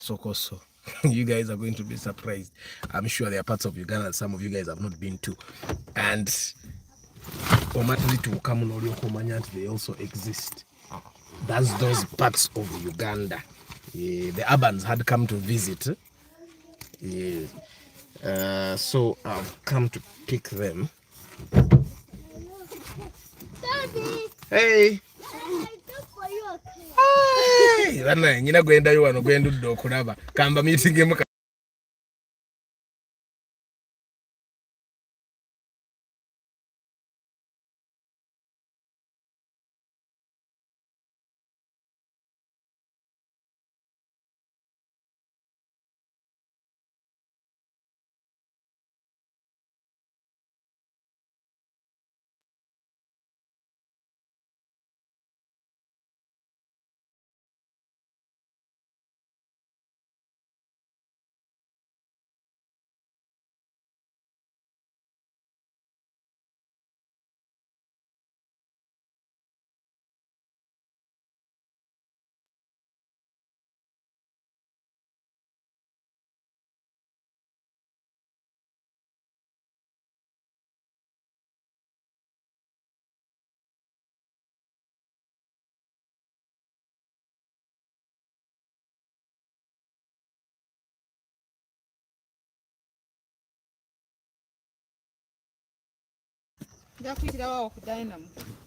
Sokoso. You guys are going to be surprised. I'm sure there are parts of Uganda that some of you guys have not been to. And they also exist. That's those parts of Uganda. The Urbans had come to visit. So I've come to pick them. Daddy. Hey. Hey, bana nyina gwenda yo wano gwenda uddo okulaba kamba meeting emu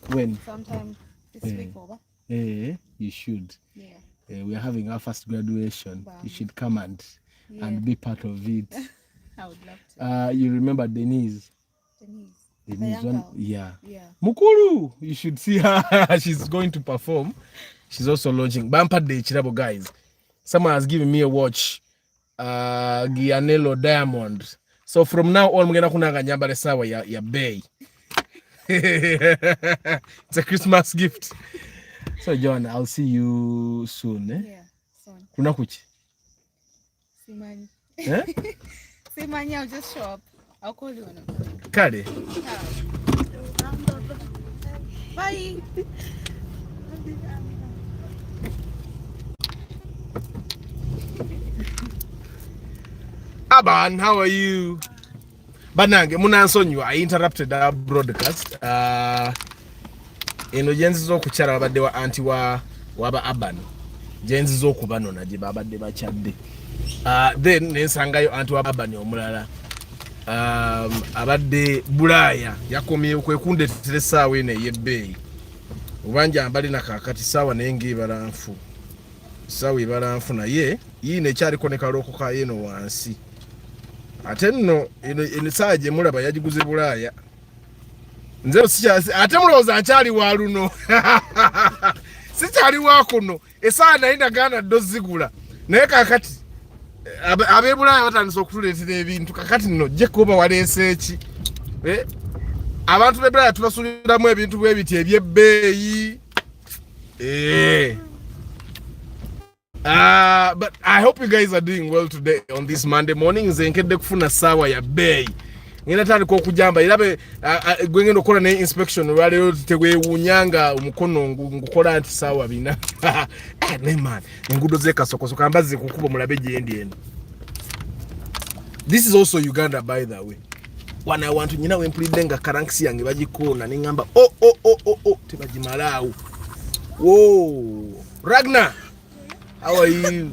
when Sometime this week over. You should. Yeah. We are having our first graduation. Wow. You should come and be part of it. I would love to. You remember Denise? Denise one, yeah. Yeah. Mukuru, you should see her. She's going to perform. She's also launching Bumper Day Chirabo, guys. Someone has given me a watch. Gianello Diamond. So from now on, we're gonna nyambale sawa ya bay. It's a Christmas gift. So John, I'll see you soon. Yeah, soon. Kuna kuchi? Simani. Eh? Simani, I'll just show up. I'll call you when I'm coming. Kade. Bye. Aban, how are you? Banange, munansonyu, I interrupted our broadcast. Eno jenzi zo kuchara babadde wa anti waba Aban. Jenzi zo kubano na je babadde bachadde. Then nensangayo anti waba Aban omulala. Abadde Bulaya yakomye okwekunde teresawe ne yebbeyi. Ubanja ambali na kakati sawa nenge balanfu. Sawa ibalanfu na ye yine cyari koneka roko ka yeno wansi. Ate nno eno saaje mulaba yagiguze Bulaya. Nze sikyasi ate muloza akyali wa luno. Sikyali wa kuno. Esaana ina gana dozigula. Naye kakati abe Bulaya batandise okutuleetera ebintu kakati nno je kuba waleese eki. Abantu be Bulaya tubasuuliramu ebintu bwe biti ebyebbeeyi. But I hope you guys are doing well today on this Monday morning. Nzenkedde kufuna sawa ya bay. Ngina tali ko kujamba irabe gwengendo kola ne inspection wale tegwewunyanga omukono ngukola anti sawa bina. Ne man ngudo ze kasoko kambaze kukuba mulabe gyendi. This is also Uganda, by the way. When I want to nyina wempulidenga karankisi yange bagikona ningamba tebagimalawo. Whoa, Ragnar, how are you?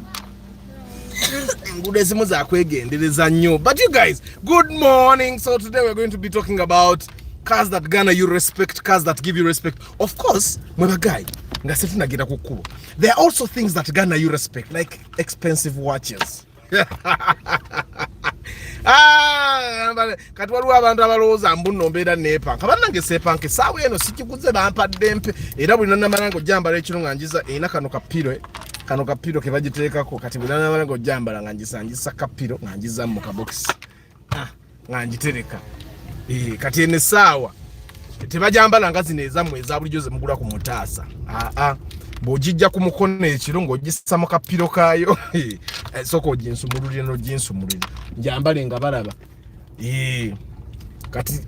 But you guys, good morning. So today we're going to be talking about cars that garner you respect, cars that give you respect. Of course, guy, there are also things that garner you respect, like expensive watches. Kati waliwo abantu abalowooza mbuno mbeera neepanka bannange seepanke saawa eno sikiguze bampadde mpe era buli nannamalanga ojjambala ekiro nga njiza erina kano kapiro ke bagiteekako kati buli nannamalanga ojjambala nga njisa kapiro nga njiza mu kabokisi nga njitereka kati eno essaawa tebajambala nga zino ezammwe eza bulijjo ze mugula ku mutaasa bw'ogijja ku mukono ekiro ng'ogissa mu kapiro kaayo sooka oginsumululire n'oginsumulire njambale nga balaba kati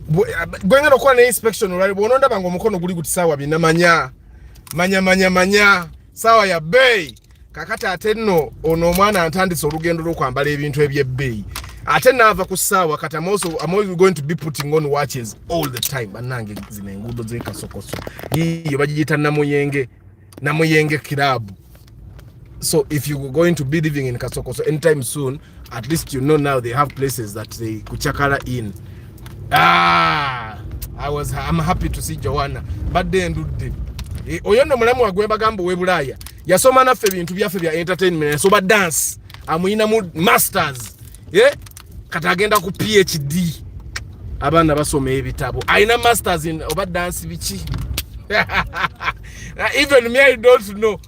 gwengenda okukola ne inspection olwali bw'onondaba nga omukono guli guti saawa bina manya saawa ya bay kakati ate nno ono omwana antandise olugendo lw'okwambala ebintu ebyebbeeyi ate naava ku ssaawa kati I'm always going to be putting on watches all the time. Bannange zino enguudo z'ekasokoso yiyo bagiyita namuyenge club. So if you're going to be living in Kasokoso anytime soon, at least you know now they have places that they kuchakala in. I'm happy to see Joanna. But then oyono mulamu wagwe bagambo we Bulaya yasoma naffe bintu byaffe bya entertainment so dance amuyina mu masters kati agenda ku PhD abaana basoma ebitabo ayina masters in oba dance bichi. Even me I don't know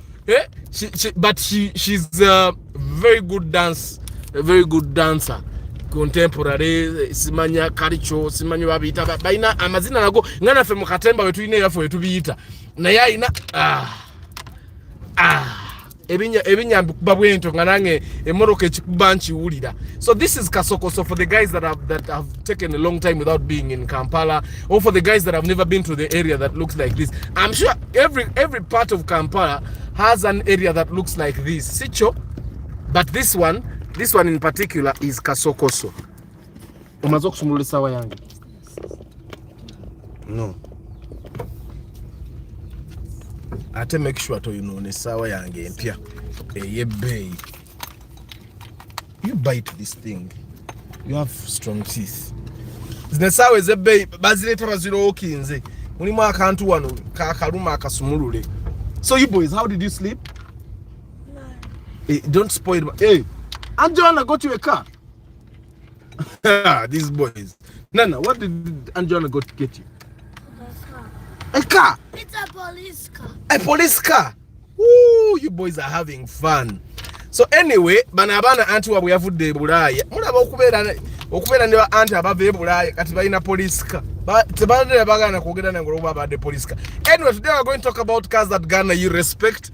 but she's a very good dancer, contemporary, simanya karicho, simanya babita baina amazina nago ngana fe mu katemba wetu ine yafo wetu biyita na yaina ebinya babwento nganange emoroke chikubanchi ulida. So this is Kasokoso for the guys that have taken a long time without being in Kampala, or for the guys that have never been to the area that looks like this. I'm sure every part of Kampala has an area that looks like this, Sicho, but this one in particular is Kasokoso. Umazo kusumulula sawa yange? No. Ate make sure to you know ne sawa yange empya eyebbeeyi. You bite this thing, you have strong teeth. Zine sawa ezebbeeyi bazireta bazirookinze mulimu akantu wano kakaluma akasumulule. So you boys, how did you sleep? No. Hey, don't spoil it. Hey, Anjoana got you a car. These boys. Nana, what did Anjoana got to get you? A car. It's a police car. A police car. Woo, you boys are having fun. So anyway, banabana anti wa buyavudde Bulaya. Mulaba okubeera ne anti abave Bulaya kati balina police car. Tebadde bagana kwogera nango babadde police car. Anyway, today we are going to talk about cars that Ghana you respect.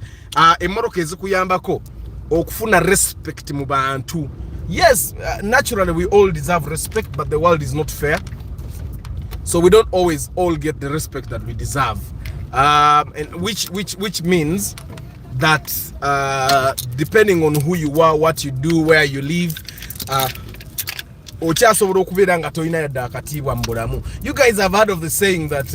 Emoroka ezikuyambako okufuna respect mu bantu. Yes, naturally we all deserve respect, but the world is not fair. So we don't always all get the respect that we deserve. And which means that depending on who you are, what you do, where you live, you guys have heard of the saying that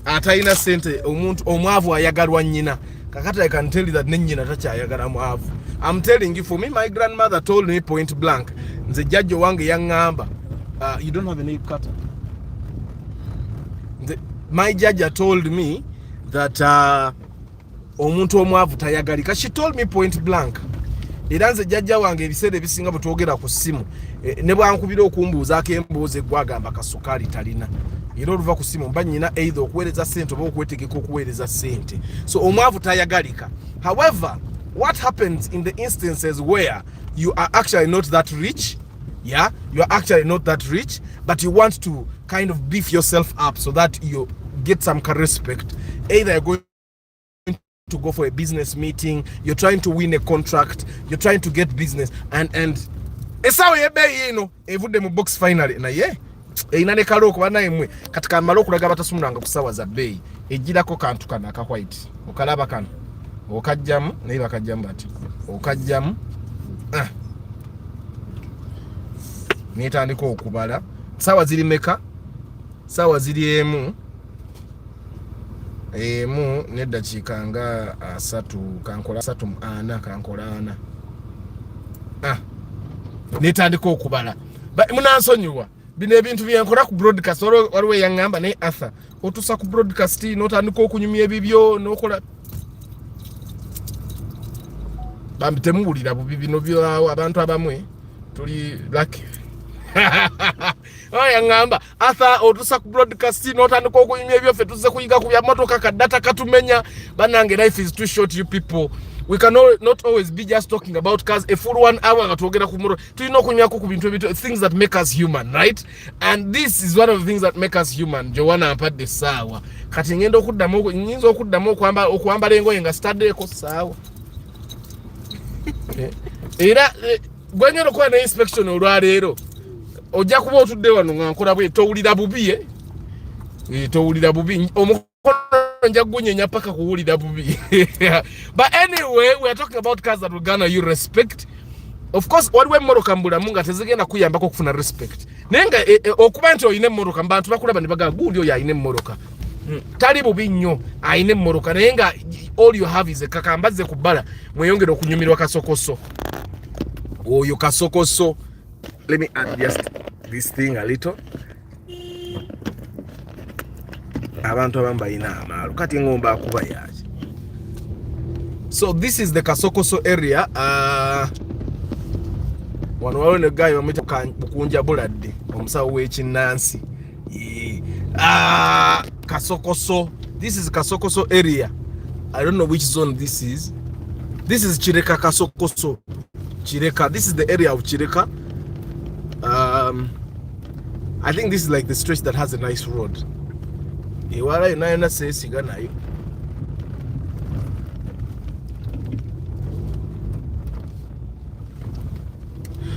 ataina sente omuntu omwavu ayagalwa nnyina. Kakati I can tell you that nnyina tacha ayagala mwavu. I'm telling you, for me, my grandmother told me point blank, nze jajjo wange yangamba, you don't have a nail cutter. My judge told me that omuntu omwavu tayagalika. She told me point blank. Era nze jajja wange ebiseera ebisinga bwe twogera ku ssimu ne bwankubira okumbuuzaako emboozi gwagamba kasukali talina. Era oluva ku ssimu mba nnyina either okuweereza ssente oba okwetegeka okuweereza ssente. So omwavu tayagalika. However, what happens in the instances where you are actually not that rich, you are actually not that rich, but you want to kind of beef yourself up so that you get some respect. Either you're going to go for a business meeting, you're trying to win a contract, you're trying to get business, and esawe yebe yino evudde mu box finally na ye inane kaloko bana emwe katika maloko laga batasumulanga kusawa za bei ejirako kantu kana ka white okalaba kana okajjamu naye bakajjamu ati okajjamu nitandika okubala sawa ziri meka sawa ziri emu neddakiika nga 3 kankola 3 kankola 4 nitandika okubala munansonyiwa bino ebintu byenkola ku broadcast waliwo yaŋŋamba naye Arthur otusa ku broadcast n'otandika okunyumya ebibyo n'okola bambi temuwulira bubi bino byo abantu abamwe tuli lucky. Yaŋŋamba Arthur otusa ku broadcast n'otandika okunyumya ebyo ffe tuzze kuyiga ku bya motoka kaddata katumenya banange life is too short you people. We can not always be just talking about cars a full 1 hour nga tuogera ku muro tulina okunywako ku bintu ebito things that make us human, right? And this is one of the things that make us human. Joanna ampadde saawa kati ngenda nyinza okuddamu okwambala engoye nga sitaddeeko saawa era gwengenda okuba ne inspection olwaleero ojja kuba otudde wano nga nkola bwe towulira bubi towulira bubi omukono njagunyenya paka kuwulira bubi. But anyway, we are talking about cars that will garner you respect. Of course, waliwo emmoroka mbulamunga tezigenda kuyambako okufuna respect. Naye nga okuba nti oyina emmoroka bantu bakulaba ne bagamba guuli oyo ayina emmoroka. Tali bubi nnyo ayina emmoroka naye nga all you have is a kakambazze ku bbala mweyongera okunyumirwa kasokoso. Oyo kasokoso. Let me adjust this thing a little. Abantu abamba ina amalu kati ngomba akuba yaje. So this is the Kasokoso area. Wano waliwo guy wamwita Bukunja Buladde omusawo w'ekinnansi. Kasokoso. This is Kasokoso area. I don't know which zone this is. This is Chireka Kasokoso. Chireka. This is the area of Chireka. I think this is like the stretch that has a nice road.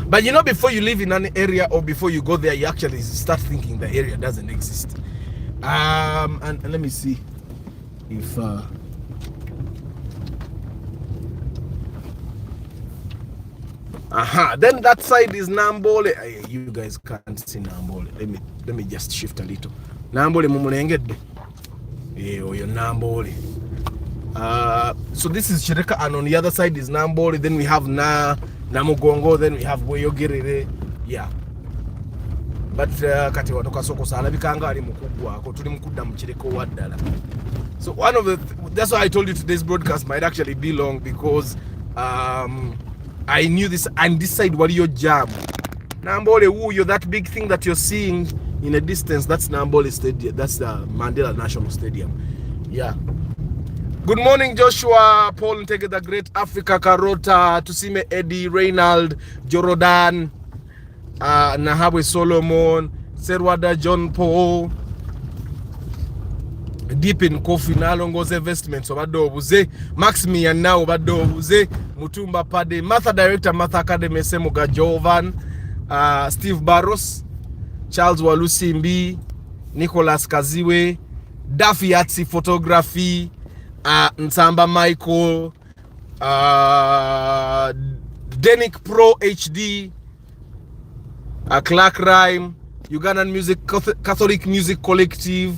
But you know, before you live in an area or before you go there, you actually start thinking the area doesn't exist. And let me see if then that side is Nambole. You guys can't see Nambole. Let me just shift a little. Nambole mumulengedde. Oyo Nambole. So this is Chireka, and on the other side is Nambole. Then we have Namugongo. Then we have Weyogerere. Yeah. But kati watu Kasokoso alabikanga ali mukugwa ako tuli mukudda mu Chireka waddala. So one of the that's why I told you today's broadcast might actually be long, because I knew this, and this side waliyo jam. Nambole Wuyo, that big thing that you're seeing in a distance, that's Nambole Stadium. That's the Mandela National Stadium. Yeah. Good morning, Joshua, Paul Ntege, the Great Africa, Karota, Tusime Eddie, Reynald, Jorodan, Nahabwe Solomon, Serwada John Paul, Deep in Coffee, Nalongo's investments, Obadobuze, Maximian now, Obadobuze, Mutumba Pade, Martha Director, Martha Academy, Semoga Jovan, Steve Barros, Charles Walusimbi, Nicholas Kaziwe, Daffy Atsi Photography, Nsamba Michael, Denick Pro HD, Clark Rhyme, Ugandan Music Catholic Music Collective,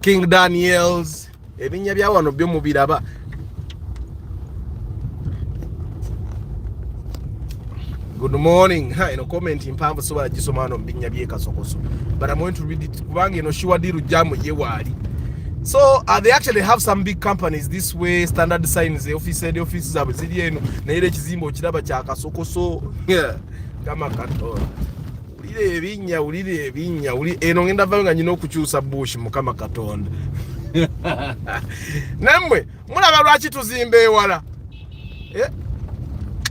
King Daniels, ebinya bya wano byo mubiraba. Good morning. Ino comment impamvu so bagisoma no mbinya bye Kasokoso. But I'm going to read it kubange no sure diru jamu ye wali. So they actually have some big companies this way, standard signs, the offices zabo ziri eno na ile kizimbo kiraba kya Kasokoso. Kama kato. Ulire ebinya eno ngenda vanga nyina okukyusa bush mukama Katonda. Namwe mulaba lwaki tuzimbe ewala.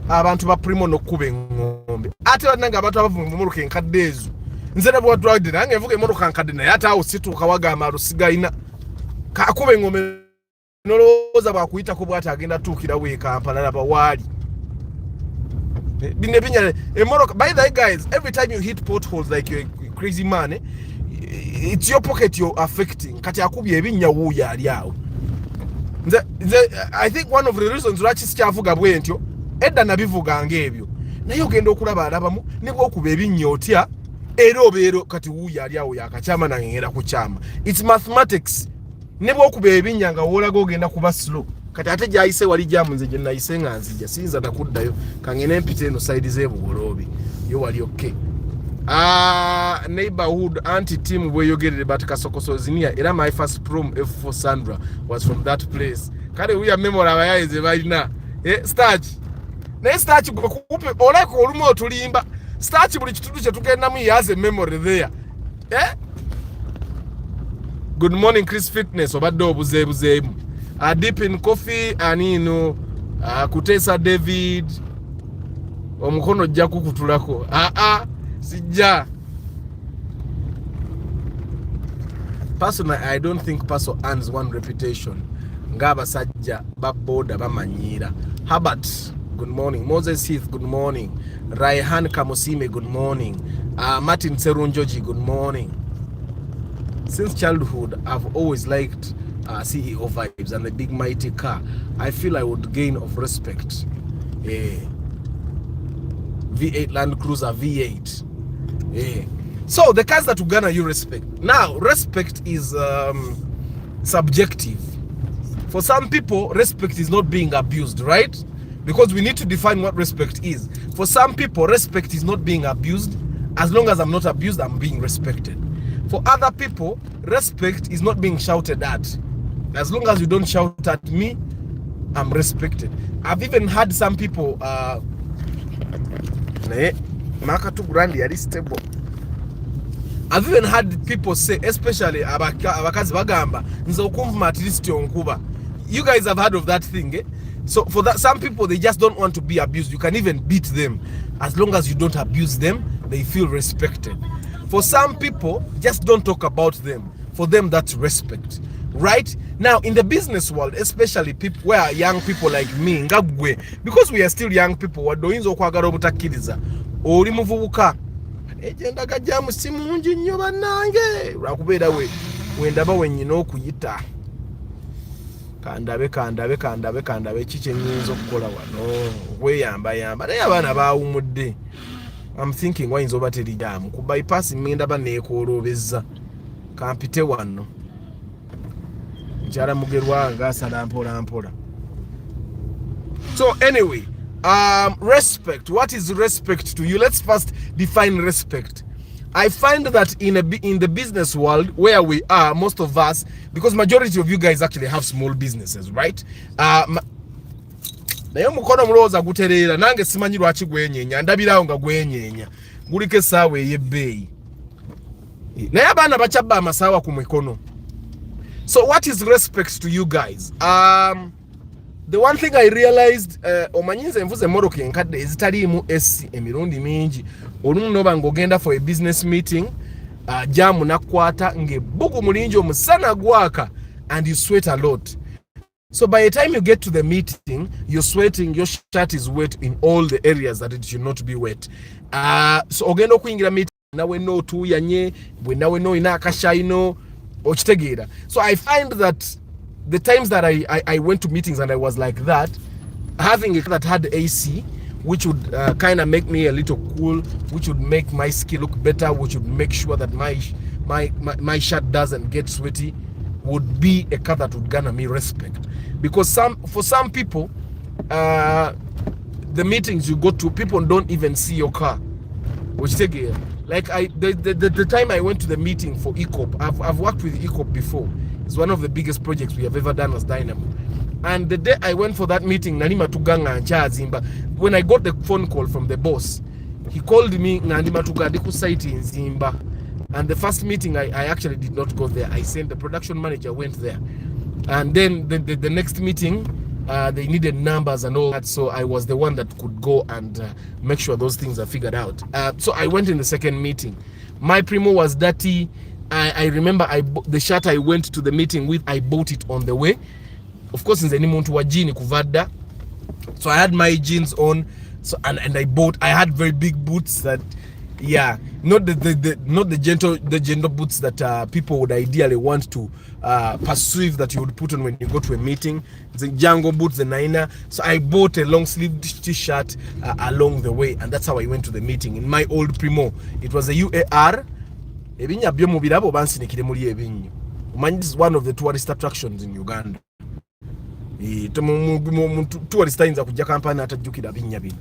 Abantu ba primo no kube ngombe. Ate wananga abantu abavumba muruka enkadde ezo. Nze na bwa drug nange evuga emuruka nkadde na yata osituka wagamba rusigaina. Ka kube ngombe noloza bwa kuyita ko bwata agenda tukira we Kampala laba wali. By the way, guys, every time you hit potholes like you're a crazy man, it's your pocket you're affecting. Kati akubye ebinya wuya ali awo. I think one of the reasons lwaki sikyavuga bwentyo edda nabivuga ngebyo. Naye ogenda okulaba alabamu nibwo okuba ebinya otya era obeero kati wuya ali awo yakachama na ngera kuchama. It's mathematics. Nibwo okuba ebinya nga wolaga ogenda kuba slow. Kati ate gyayise wali gyamunze gye nayise nga nzija sinza nakuddayo kangene mpite eno side z'ebugolobi yo wali okay. Neighborhood anti-team Weyogerere but Kasokoso zinia era my first prom F4 Sandra was from that place. Kale uya memory abayaize balina starch ne starch kukupe olako olumo tulimba starch buli kitundu kye tugenda mu yaze memory there. Good morning Chris Fitness obadde obuzeebuzeemu. Deep in Coffee anino Kutesa David omukono jja kukutulako sijja. Personally, I don't think Paso earns one reputation ngaba sajja baboda bamanyira. Habert, good morning. Moses Heath, good morning. Raihan Kamosime, good morning. Martin Serunjoji, good morning. Since childhood, I've always liked CEO vibes and the big mighty car. I feel I would gain of respect. V8 Land Cruiser, V8. So the cars that Uganda you respect. Now, respect is subjective. For some people, respect is not being abused, right? Because we need to define what respect is. For some people, respect is not being abused. As long as I'm not abused, I'm being respected. For other people, respect is not being shouted at. As long as you don't shout at me, I'm respected. I've even had some people I've even had people say, especially abakazi bagamba nze okumvuma at least onkuba. You guys have heard of that thing, eh? So for that, some people, they just don't want to be abused. You can even beat them. As long as you don't abuse them, they feel respected. For some people, just don't talk about them. For them, that's respect. Right? Now, in the business world, especially people where young people like me, because we are still young people, what doing okwagala obutakiriza oli muvubuka egenda gajja musimungi nnyo bannange lwakubeera wendaba wenyina okuyita kandabe kiki kyenyinza okukola wano weyambayamba naye abaana baawumudde. I'm thinking wayinza oba teri jaamu ku bypass ngenda baneekooloobezza kampite wano nkyala mugerwa ngaasala mpola. So anyway, respect. What is respect to you? Let's first define respect. I find that in the business world where we are, most of us, because majority of you guys actually have small businesses, right? Naye mukono mulowooza gutereera nange simanyi lwaki gwenyeenya ndabirawo nga gwenyeenya guliko essaawa ey'ebbeeyi naye abaana bakyabba amasaawa ku mikono. So what is respect to you guys? The one thing I realized, omanyinze envuze emmotoka enkadde ezitaliimu esi emirundi mingi olumu noba ng'ogenda for a business meeting, jaamu nakwata ng'ebbugu mulingi omusana gwaka and you sweat a lot. So by the time you get to the meeting, you're sweating, your shirt is wet in all the areas that it should not be wet. So ogenda okuyingira meeting nawe no tuyanye bwe nawe no ina akashayino okitegeera. So I find that the times that I went to meetings and I was like that, having a car that had AC, which would kind of make me a little cool, which would make my skin look better, which would make sure that my shirt doesn't get sweaty, would be a car that would garner me respect. Because for some people, the meetings you go to, people don't even see your car. Which take it. Like the time I went to the meeting for ECOP, I've worked with ECOP before. It's one of the biggest projects we have ever done as Dynamo. And the day I went for that meeting, Nanima Tuganga and Chazimba, when I got the phone call from the boss, he called me Nanima Tugadiku site in Zimba. And the first meeting, I actually did not go there. I sent the production manager, went there. And then the next meeting, they needed numbers and all that. So I was the one that could go and make sure those things are figured out. So I went in the second meeting. My primo was dirty. I remember the shirt I went to the meeting with, I bought it on the way. Of course, in the muntu wa jeans kuvada. So I had my jeans on. So and I had very big boots that, yeah, not the gentle boots that people would ideally want to perceive that you would put on when you go to a meeting. The Django boots, the Niner. So I bought a long sleeve t-shirt along the way, and that's how I went to the meeting. In my old primo, it was a UAR. Ebinya byo mu birabo bansinikire muri ebinyo. This is one of the tourist attractions in Uganda. Tourist inza kujja kampani atajjukira binya bino.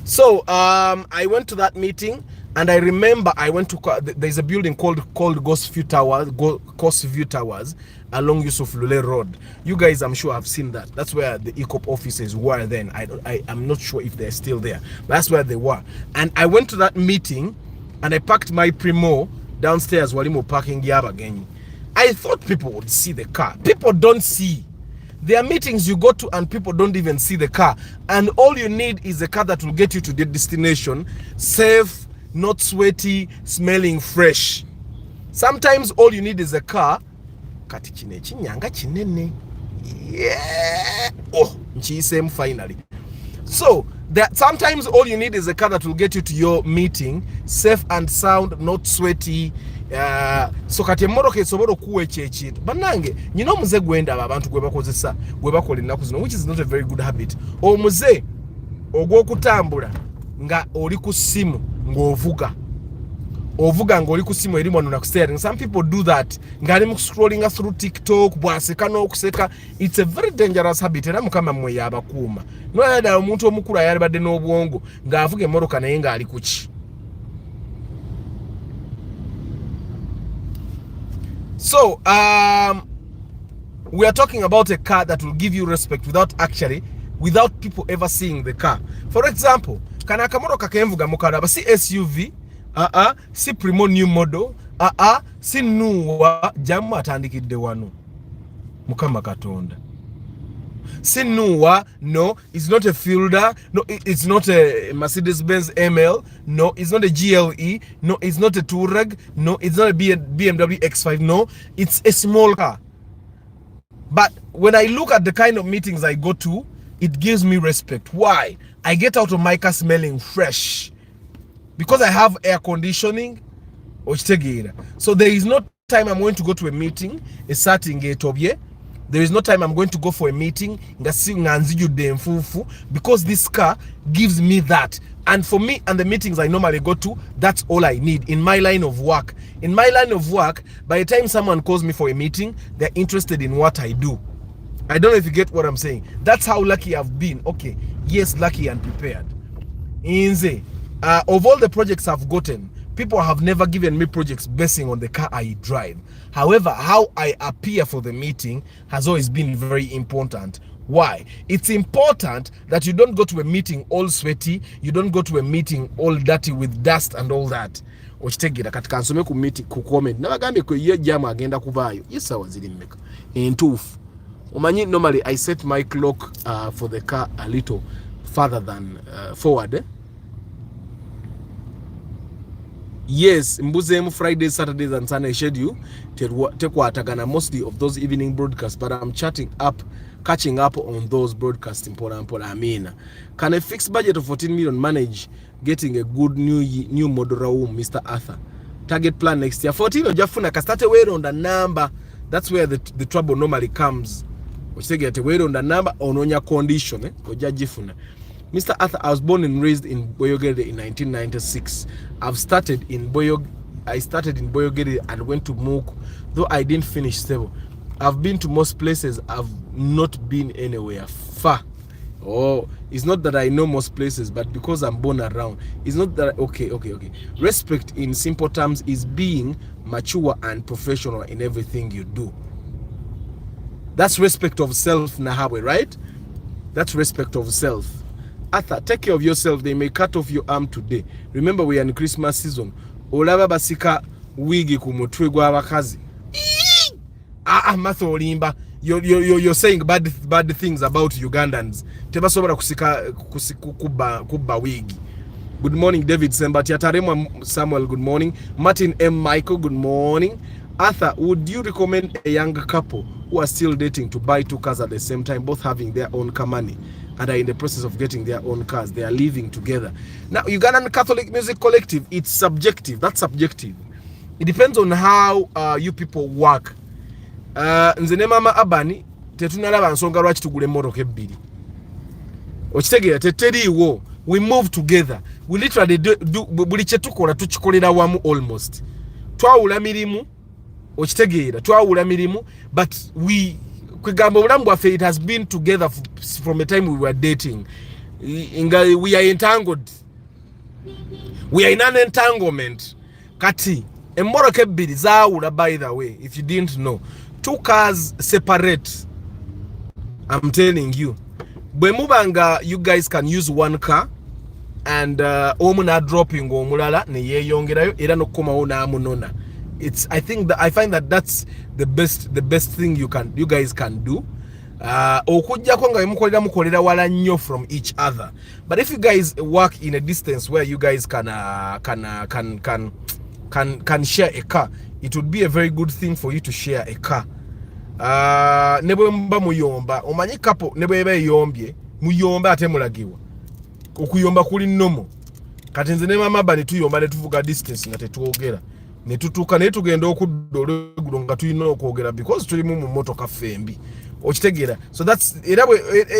So I went to that meeting, and I remember I went to, there's a building called Ghost View Towers along Yusuf Lule Road. You guys, I'm sure, have seen that. That's where the ECOP offices were then. I'm not sure if they're still there, but that's where they were. And I went to that meeting, and I parked my primo downstairs walimo parking yard again. I thought people would see the car. People don't see. There are meetings you go to and people don't even see the car. And all you need is a car that will get you to the destination, safe, not sweaty, smelling fresh. Sometimes all you need is a car. Yeah. Oh, finally. So that sometimes all you need is a car that will get you to your meeting safe and sound, not sweaty. So kati emotoka esobola okuwa ekyo ekintu bannange nyina omuze gwenda abantu gwe bakozesa gwe bakola ennaku zino, which is not a very good habit. Omuze ogw'okutambula nga oli ku ssimu ng'ovuga ng'oli ku ssimu erimu na steering. Some people do that ng'ali mu scrolling through TikTok bw'aseka n'okuseka. It's a very dangerous habit era mukama mmwe yabakuuma. Noyada omuntu omukulu ayalibadde n'obwongo ng'avuga emmotoka naye ng'ali ku ki. So we are talking about a car that will give you respect without people ever seeing the car. For example, kana akamotoka kenvuga mukalaba si SUV, si primo new model, si nuwa jamu atandikidde wano. Mukama Katonda. Si nuwa, no, it's not a Fielder, no, it's not a Mercedes-Benz ML, no, it's not a GLE, no, it's not a Touareg, no, it's not a BMW X5, no, it's a small car. But when I look at the kind of meetings I go to, it gives me respect. Why? I get out of my car smelling fresh. Because I have air conditioning. So there is no time I'm going to go to a meeting, a starting gate of ye. There is no time I'm going to go for a meeting, because this car gives me that. And for me and the meetings I normally go to, that's all I need in my line of work. In my line of work, by the time someone calls me for a meeting, they're interested in what I do. I don't know if you get what I'm saying. That's how lucky I've been. Okay, yes, lucky and prepared. Inze, of all the projects I've gotten, people have never given me projects basing on the car I drive. However, how I appear for the meeting has always been very important. Why? It's important that you don't go to a meeting all sweaty, you don't go to a meeting all dirty with dust and all that. Ochitegera katika nsome ku meeting ku comment. Nabagambe ko ye jama agenda kubayo. Yesa waziri mmeka. Entufu. Umanyi normally I set my clock for the car a little further than forward. Yes, Mbuzemu Fridays, Saturdays and Sunday schedule tekwatagana mostly of those evening broadcasts, but I'm catching up on those broadcasts in Pola. I mean, can a fixed budget of 14 million manage getting a good new model room, Mr. Arthur? Target plan next year 14 ojafuna kastate wait on the number. That's where the trouble normally comes. Get wait on the number ononya condition ojajifuna. Mr. Arthur, I was born and raised in Boyogede in 1996. I started in Boyogede and went to Moku, though I didn't finish Sevo. I've been to most places. I've not been anywhere far. Oh, it's not that I know most places, but because I'm born around. It's not that okay. Respect in simple terms is being mature and professional in everything you do. That's respect of self, Nahawe, right? That's respect of self. Arthur, take care of yourself. They may cut off your arm today. Remember, we are in Christmas season. Olaba basika wigi kumutwe gwa abakazi. Matho olimba. You're saying bad things about Ugandans. Tebasobora kuba wigi. Good morning, David Sembati. Ataremwa Samuel, good morning. Martin M. Michael, good morning. Arthur, would you recommend a young couple who are still dating to buy two cars at the same time, both having their own car money and are in the process of getting their own cars? They are living together. Now, Ugandan Catholic Music Collective, it's subjective. That's subjective. It depends on how you people work. Nzene mama abani tetunalaba nsonga lwaki tugule mmoroka ebbiri. Okitegera teteriiwo. We move together. We literally do buli kye tukola tukikolera wamu almost. Twawula mirimu. Okitegera twawula mirimu, but kwegamba obulamu bwaffe, it has been together from the time we were dating. We are entangled. We are in an entanglement. Kati emmoroka ebbiri zaawula, by the way, if you didn't know. Two cars separate. I'm telling you. Bwe mubanga you guys can use one car and omu na dropping omulala ne yeyongerayo era nokukomawo n'amunona. I find that that's the best thing you guys can do. Okujjako nga mukolera wala nnyo from each other. But if you guys work in a distance where you guys can share a car, it would be a very good thing for you to share a car. Nebwe mba muyomba, omanyi couple nebwe eba yombye, muyomba ate mulagiwa. okuyomba kuli nomo kati nze ne mama bani tuyomba ne tuvuga distance nga tetuogera ne tutuuka naye tugenda okudda olweggulo nga tulina okwogera because tulimu mu motoka fembi okitegeera so that's era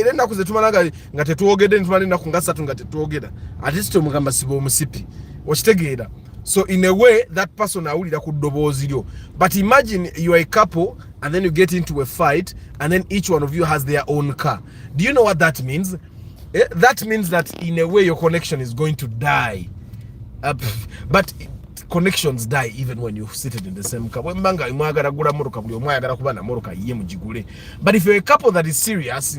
ennaku ze tumala nga tetuwogedde nitumala ennaku nga 3 nga tetuwogera ate si tomugamba siba omusipi okitegeera so in a way that person awulira ku ddoboozi lyo but imagine you are a couple and then you get into a fight and then each one of you has their own car. Do you know what that means? That means that in a way your connection is going to die. But connections die even when you seated in the same car. But if you're a couple that is serious,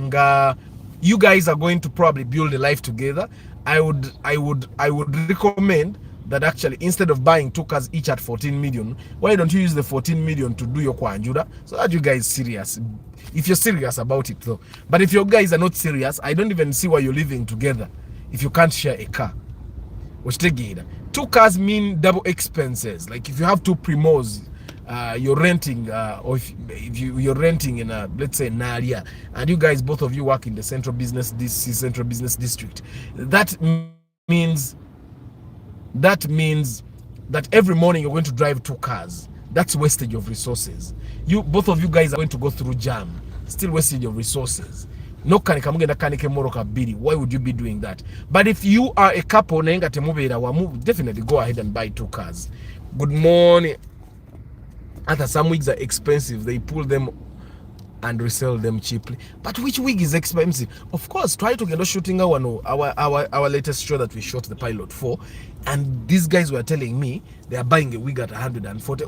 you guys are going to probably build a life together. I would recommend that actually instead of buying 2 cars each at 14 million, why don't you use the 14 million to do your kwanjura so that you guys serious? If you're serious about it though. But if your guys are not serious, I don't even see why you're living together if you can't share a car. 2 cars mean double expenses. Like if you have 2 primos, you're renting, or if you're renting in a, let's say Naria, and you guys, both of you work in the central business district, that means that every morning you're going to drive 2 cars. That's wastage of resources. Both of you guys are going to go through jam. Still wastage of resources. No kanika mugenda kanike moroka biri. Why would you be doing that? But if you are a couple, definitely go ahead and buy 2 cars. Good morning. After some wigs are expensive, they pull them and resell them cheaply. But which wig is expensive? Of course, try to get a shooting our latest show that we shot the pilot for, and these guys were telling me they are buying a wig at 140.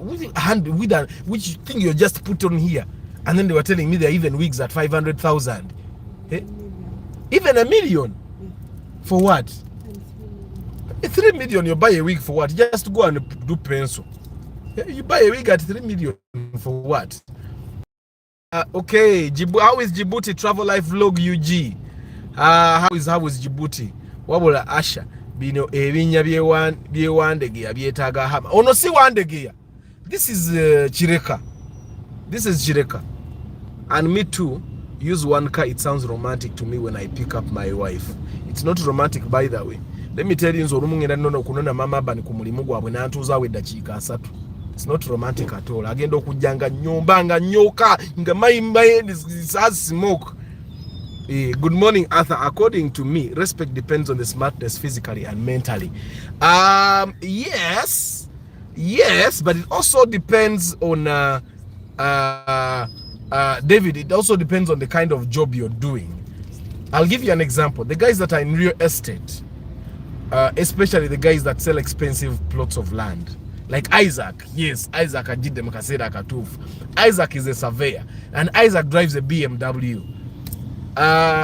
Which thing you just put on here, and then they were telling me there are even wigs at 500,000. Eh? Even $1 million for what? 3 million you buy a wig for what? Just go and do pencil. You buy a wig at 3 million for what? Okay, how is Djibouti travel life vlog UG? How is Djibouti? Wabula Asha bino ebinya byewandegeya byetaaga hama ono si wandegeya. This is Chireka. This is Chireka. And me too, use 1 car. It sounds romantic to me when I pick up my wife. It's not romantic by the way. Let me tell you, nzo olumungenda nono kunona mama bani ku mulimu gwabwe nantuuza we dakiika 3. It's not romantic at all. Agenda okujjanga nyomba nga nyoka nga my mind has smoke. Good morning, Arthur. According to me, respect depends on the smartness physically and mentally. Yes, but it also depends on David. It also depends on the kind of job you're doing. I'll give you an example. The guys that are in real estate, especially the guys that sell expensive plots of land. Like Isaac, yes, Isaac ajide mukasera akatufu. Isaac is a surveyor and Isaac drives a BMW.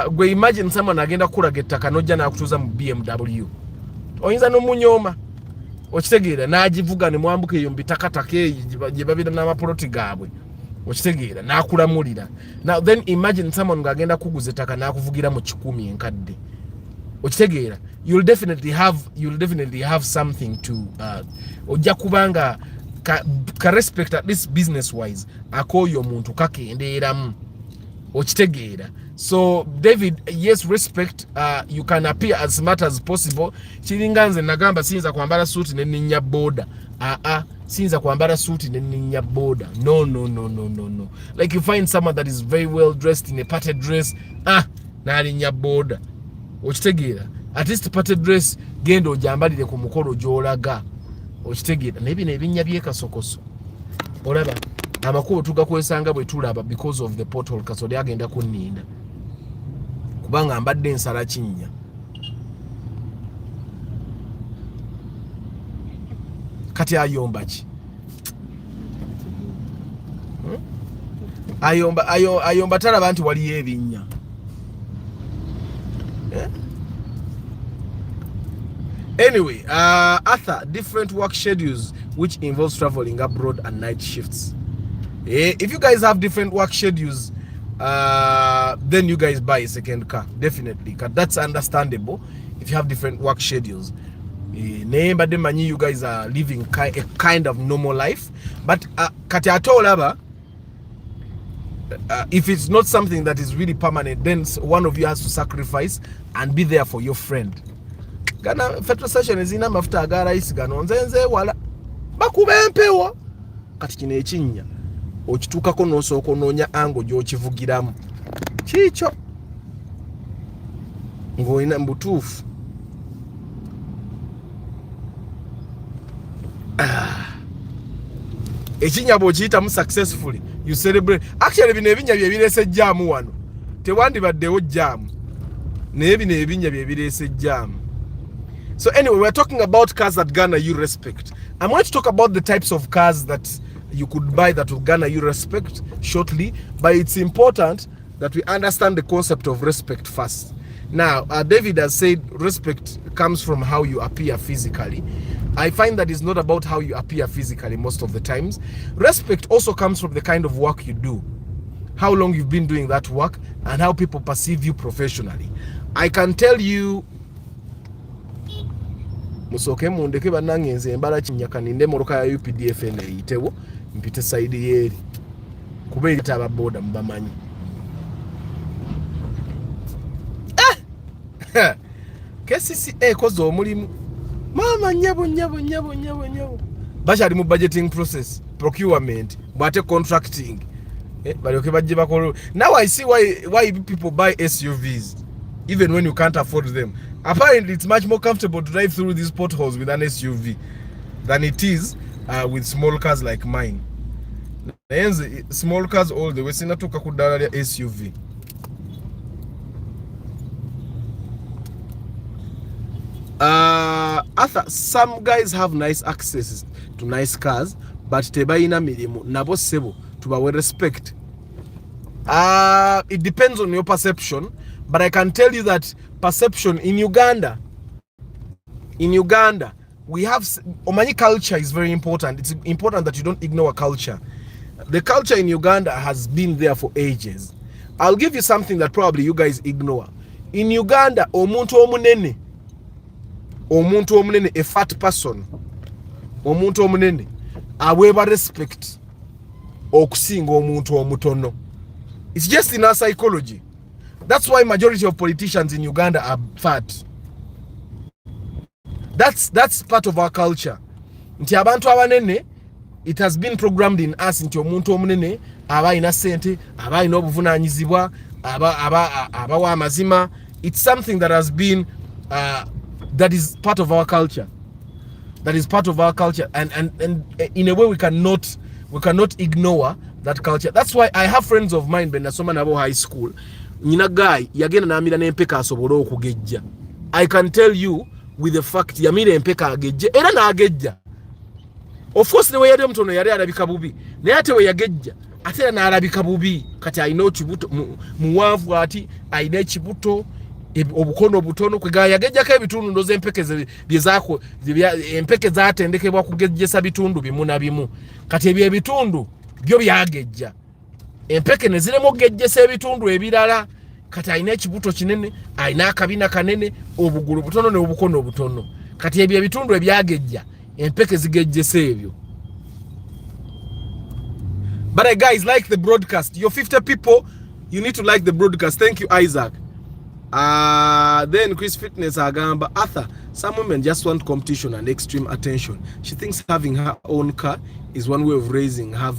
Gwe imagine someone agenda kurageta kanoja na kutuza mu BMW. Oyinza no munyoma. Okitegeera nagivuga ne mwambuke yo mbitakatake je babira na maproti gabwe. Okitegeera nakulamulira. Now then imagine someone ngagenda kuguza ettaka nakuvugira mu 10 enkadde. Okitegeera you'll definitely have something to ojja kubanga ka respect at least business wise akoyo muntu kakendeeramu. Okitegeera. So David, yes, respect. You can appear as smart as possible. Chiringanze nagamba sinza kwambara suit ne ninya boda. Sinza kwambara suit ne ninya boda. No. Like you find someone that is very well dressed in a party dress, na ninya boda. Okitegeera. At least party dress gendo ojambalire ku mukolo gyolaga. Okitegeera. Nebi nebinya byekasokoso. Olaba amakubo tugakwesanga bwe tulaba because of the pothole kasodi agenda kunninda. Kubanga mbadde ensala kinnya. Kati ayomba ki? Ayomba talaba nti waliyo ebinnya. Anyway, Arthur, different work schedules which involves traveling abroad and night shifts. If you guys have different work schedules, then you guys buy a second car, definitely, because that's understandable if you have different work schedules. You guys are living a kind of normal life, but if it's not something that is really permanent, then one of you has to sacrifice and be there for your friend. gana petrol station ezina mafuta aga rice gano nzenze wala bakuba empewo kati kino ekinnya okituukako n'osooka onoonya ango gy'okivugiramu kiikyo ng'olina mbutuufu ekinnya bw'okiyitamu successfully you celebrate. Actually bino ebinnya bye bireese jjaamu wano tewandibaddewo jjaamu naye bino ebinnya bye bireese jjaamu. So anyway, we're talking about cars that garner you respect. I'm going to talk about the types of cars that you could buy that will garner you respect shortly, but it's important that we understand the concept of respect first. Now, David has said respect comes from how you appear physically. I find that it's not about how you appear physically most of the times. Respect also comes from the kind of work you do, how long you've been doing that work, and how people perceive you professionally. I can tell you, musoke mundeke banangenze embala kinyaka ninde moroka ya UPDF eyitewo mpite side yeri kube itaba boda mbamanyi KCCA kozo omulimu mama nyabo bashali mu budgeting process, procurement, bwate contracting bali okebajje bakolo. Now I see why people buy SUVs even when you can't afford them. Apparently it's much more comfortable to drive through these potholes with an SUV than it is with small cars like mine. Small cars all the way sinatuka kudala ya SUV. Some guys have nice access to nice cars, but tebayina milimu nabo sebo tubawe respect. It depends on your perception, but I can tell you that perception in Uganda, we have Omani culture is very important. It's important that you don't ignore culture. The culture in Uganda has been there for ages. I'll give you something that probably you guys ignore. In Uganda, omuntu omunene, a fat person, omuntu omunene, aweeba respect okusinga omuntu omutono. It's just in our psychology. That's why majority of politicians in Uganda are fat. That's part of our culture. Nti abantu abanene, it has been programmed in us nti omuntu omunene aba ina sente, aba ina obuvunanyizibwa, aba wa mazima. It's something that has been that is part of our culture. That is part of our culture, and in a way we cannot ignore that culture. That's why I have friends of mine when nasoma nabo high school. Nina guy yagenda namira n'empeka asobole okugejja. I can tell you with the fact yamira empeka agejje era n'agejja. Of course the way yali omutono yali alabika bubi. Naye ate we yagejja ate na alabika bubi. Kati ayina kibuto muwanvu ati ayina ekibuto obukono butono kwega yagejjako ebitundu ndoze empeke byezako empeke zatendekebwa kugejjesa bitundu bimu na bimu. Kati ebyo ebitundu byo byagejja. Empeke neziremu okugejjesa ebitundu ebirala. Kati ayina ekibuto kinene, ayina akabina kanene, obugulu butono ne obukono butono. Kati ebyo ebitundu ebyagejja empeke zigejjesa ebyo. But guys, like the broadcast. You're 50 people, you need to like the broadcast. Thank you, Isaac. Then Chris Fitness agamba Arthur, some women just want competition and extreme attention. She thinks having her own car is one way of raising her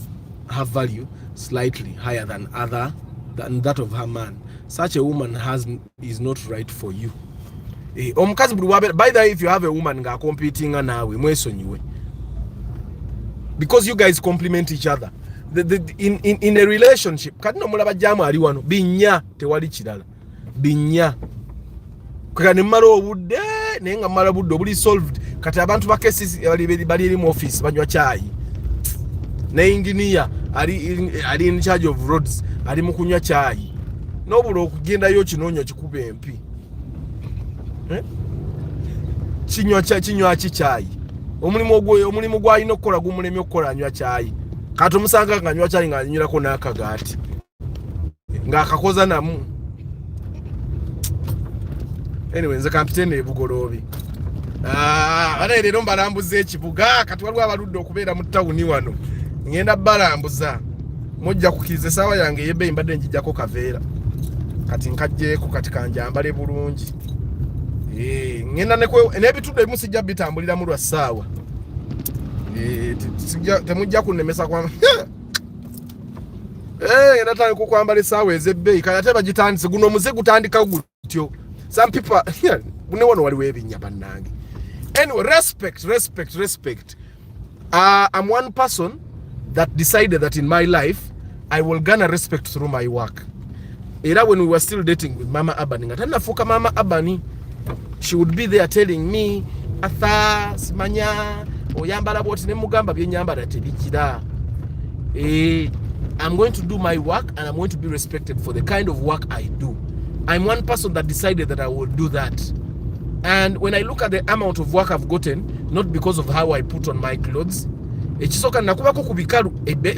value slightly higher than that of her man. Such a woman is not right for you. Omukazi buli wabe, by the way, if you have a woman nga competing nawe mwesonyiwe, because you guys complement each other. In a relationship kati no mulaba jamu ali wano binya tewali kirala binya kani maro obudde nenga mara budde obuli solved. Kati abantu ba cases bali eri mu office banywa chai ne engineer ali in charge of roads ali mu kunywa chai nobulo okugenda yo kinonyo kikube empi kinywa chai omulimu gwa ino kola gumulemi okola anywa chai. Kati omusanga nga nywa chai nga nyirako n'akagaati nga akakoza namu. Anyway, nze kampitene ebugolobi. Ate leero mbalambuza ekibuga kati waliwo abaludde okubeera mu tawuni wano. Ngenda balambuza. Mujja kukiriza essaawa yange ey'ebbeeyi mbadde njijjako kaveera. Kati nkajjeeko kati kanjambale bulungi. ngenda n'ebitudde ebimu sijja bitambulira mu lwa ssaawa temujja kunnemesa kwa ngenda tandika okwambala essaawa ez'ebbeeyi kale ate bagitandise guno omuze gutandika gutyo some people ne wano waliwo ebinnya bannange. Anyway, respect. I'm one person that decided that in my life I will garner respect through my work. Era when we were still dating with Mama Abani, ngatafuka Mama Abani, she would be there telling me, Atha, simanya, oyambala boti ne mugamba byenyambala tebikira. I'm going to do my work and I'm going to be respected for the kind of work I do. I'm one person that decided that I will do that. And when I look at the amount of work I've gotten, not because of how I put on my clothes, ekisoka nakubako ku bikalu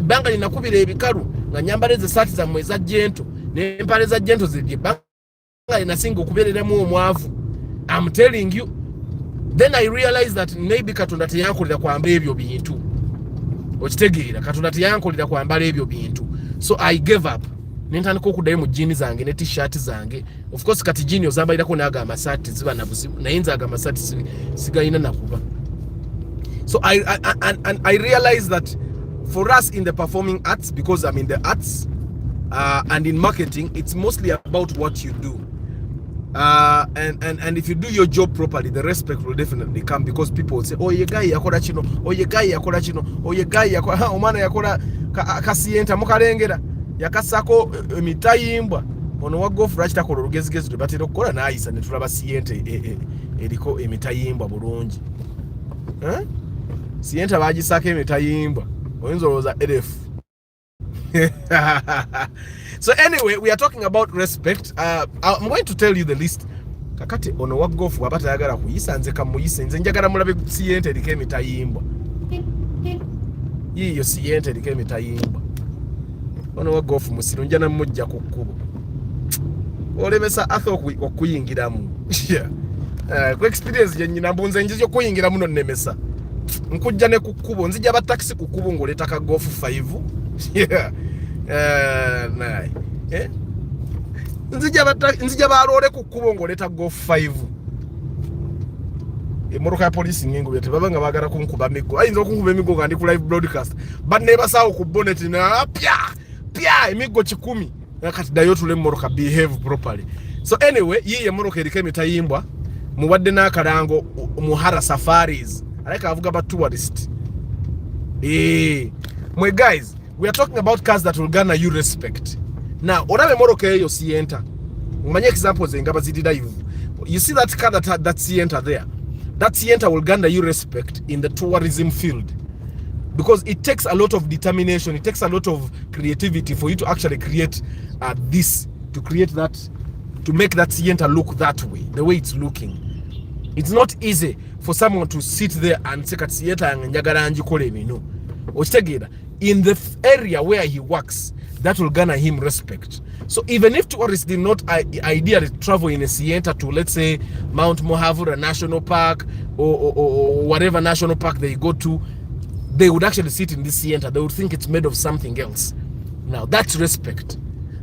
banga linakubira ebikalu nga nyambala ezasaati zammwe eza jento n'empale za jento zibye banga linasinga okubeereramu omwavu. I'm telling you, then I realized that maybe Katonda teyankolera kwambala ebyo bintu. Okitegeera, Katonda teyankolera kwambala ebyo bintu. So I gave up. Nentandika okuddayo mu jeans zange ne t-shirt zange. Of course kati jeans ozambalirako n'aga amasaati ziba nabuzibu naye nze aga amasaati sigayina nakuba. So I realized that for us in the performing arts, because I'm in the arts and in marketing, it's mostly about what you do. And if you do your job properly, the respect will definitely come, because people will say, oh, ye guy yakola kino, oh, ye guy yakola kino, oh, ye guy yakola, omwana yakola kasiyenta mukalengera yakasako emitayimbwa ono wa golf rachita ko rugezigezi tubatira okukola nayisa ne tulaba siyente eriko emitayimbwa bulungi. Siyente bagisako emitayimbwa oyinza olowooza elef. So anyway, we are talking about respect. I'm going to tell you the list. Kakati ono wa golf waba tayagala kuyisa nze kamuyise, nze njagala mulabe siyente eriko emitayimbwa. Yiyo siyente eriko emitayimbwa. Ono wa golf musiru njana mujja ku kkubo. Olemesa atho okuyingiramu. Ku experience je nyina mbunze njizo kuyingiramu no nemesa. Nkujja ne ku kkubo nzija ba taxi ku kkubo ngoleta ka golf 5. Nayi. Nzija ba lole ku kkubo ngoleta golf 5. Emoroka ya police ngingo byete babanga bagara kunkuba migo. Ayinza okunkuba emigo nga ndi ku live broadcast. Banne basawo ku bonnet na pya emigo 10. Nakati dayo tule moroka behave properly. So anyway, yiye moroka erike mitayimbwa muwadde n'akalango muhara safaris. Aleka avuga ba tourist. My guys, we are talking about cars that will garner you respect. Now, orabe moroka eyo sienta. Umanye examples engaba zidida you see that car that sienta there. That sienta will garner you respect in the tourism field. Because it takes a lot of determination, it takes a lot of creativity for you to actually create this, to create that, to make that sienta look that way, the way it's looking. It's not easy for someone to sit there and say sienta njagala njikole bino. Ochitegera, in the area where he works, that will garner him respect. So even if tourists did not ideally travel in a sienta to, let's say, Mount Mohavura National Park or whatever national park they go to, they would actually sit in this sienta. They would think it's made of something else. Now, that's respect.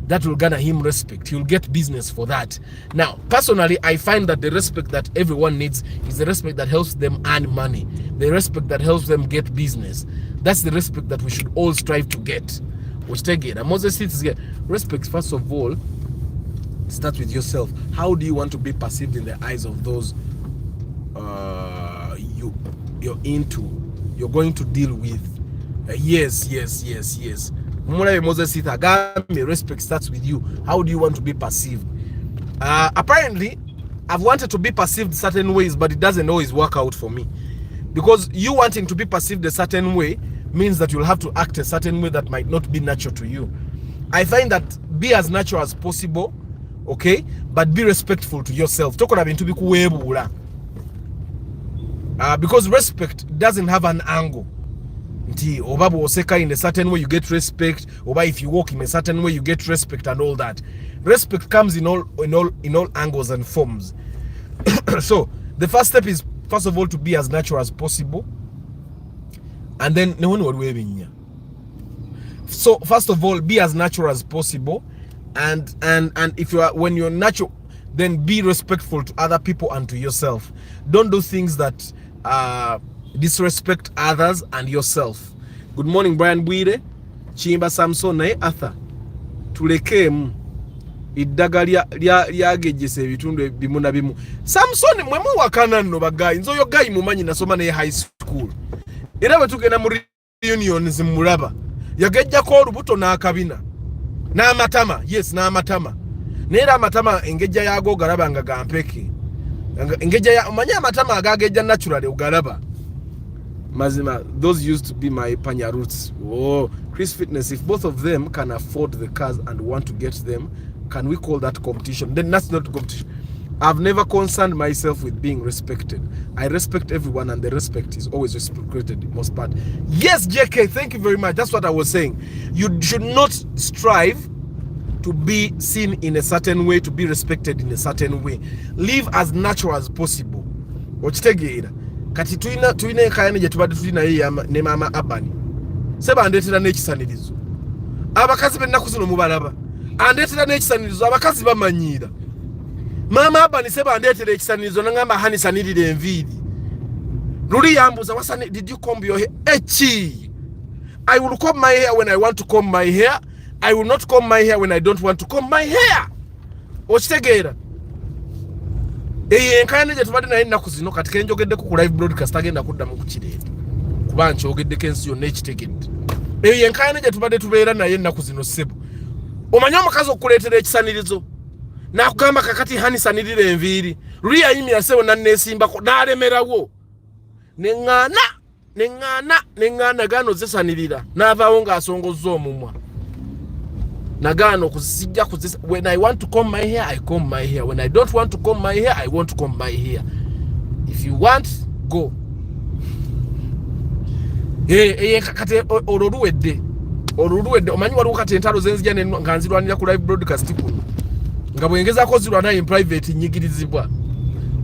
That will garner him respect. He'll get business for that. Now, personally, I find that the respect that everyone needs is the respect that helps them earn money. The respect that helps them get business. That's the respect that we should all strive to get. Which take it. And Moses says here, respect, first of all, starts with yourself. How do you want to be perceived in the eyes of those you're into? You're going to deal with. Yes. Moses says, respect starts with you. How do you want to be perceived? Apparently, I've wanted to be perceived certain ways, but it doesn't always work out for me. Because you wanting to be perceived a certain way means that you'll have to act a certain way that might not be natural to you. I find that be as natural as possible, okay? But be respectful to yourself. Because respect doesn't have an angle. In a certain way you get respect, or if you walk in a certain way you get respect and all that. Respect comes in all angles and forms. So the first step is, first of all, to be as natural as possible. And then so first of all, be as natural as possible. And if you are, when you're natural, then be respectful to other people and to yourself. Don't do things that disrespect others and yourself. Good morning, Brian Bwire. Chimba Samson naye Arthur. Tulekemu iddaga lyagejjesa ebitundu bimu na bimu. Samson mwe muwakana nno bagayi. Nze oyo gayi mumanyi nasoma naye high school. Era bwe tugenda mu reunions mulaba. Yagejjako olubuto n'akabina. N'amatama. Yes, n'amatama. Nera amatama engejja yago galaba nga gampeke. Engejja ya manya amatama agagejja naturally ugalaba. Mazima, those used to be my panya roots. Oh, Chris Fitness, if both of them can afford the cars and want to get them, can we call that competition? Then that's not competition. I've never concerned myself with being respected. I respect everyone and the respect is always reciprocated in most part. Yes, JK, thank you very much. That's what I was saying. You should not strive to be seen in a certain way, to be respected in a certain way. Live as natural as possible. Ochitegeera. Kati tuina kayane je tubadde tulina ye ne mama Abani. Seba andetera n'ekisanirizo. Abakazi bennaku zino mubalaba. Andetera n'ekisanirizo abakazi bamanyiira. Mama Abani seba andetera ekisanirizo nangamba hani sanirire enviiri. Luli yambuza wasani, did you comb your hair? Echi. I will comb my hair when I want to comb my hair. I will not comb my hair when I don't want to comb my hair. Ochitegeera. Enkayane je tubadde naye ennaku zino kati kenjogedde ku live broadcast agenda kuddamu ku kireeta. Kuba nkyogedde kensi yonna ekitegedde. Enkayane je tubadde tubeera naye ennaku zino ssebo. Omanyi omukazi okuleetera ekisanirizo. N'akugamba kakati hani sanirira enviiri. Luli yayimira ssebo nanneesimbako n'alemerawo. Neŋŋaana gaano zesanirira. N'avaawo ng'asongozza omumwa. Nagano kuzijja kuzisa. When I want to comb my hair, I comb my hair. When I don't want to comb my hair, I won't comb my hair. If you want, go. Kate oluruwedde. Omanyi waliwo kati entalo zenzija nga nzirwanira ku live broadcast kuno. Nga bwengezaako zirwana in private nyigirizibwa.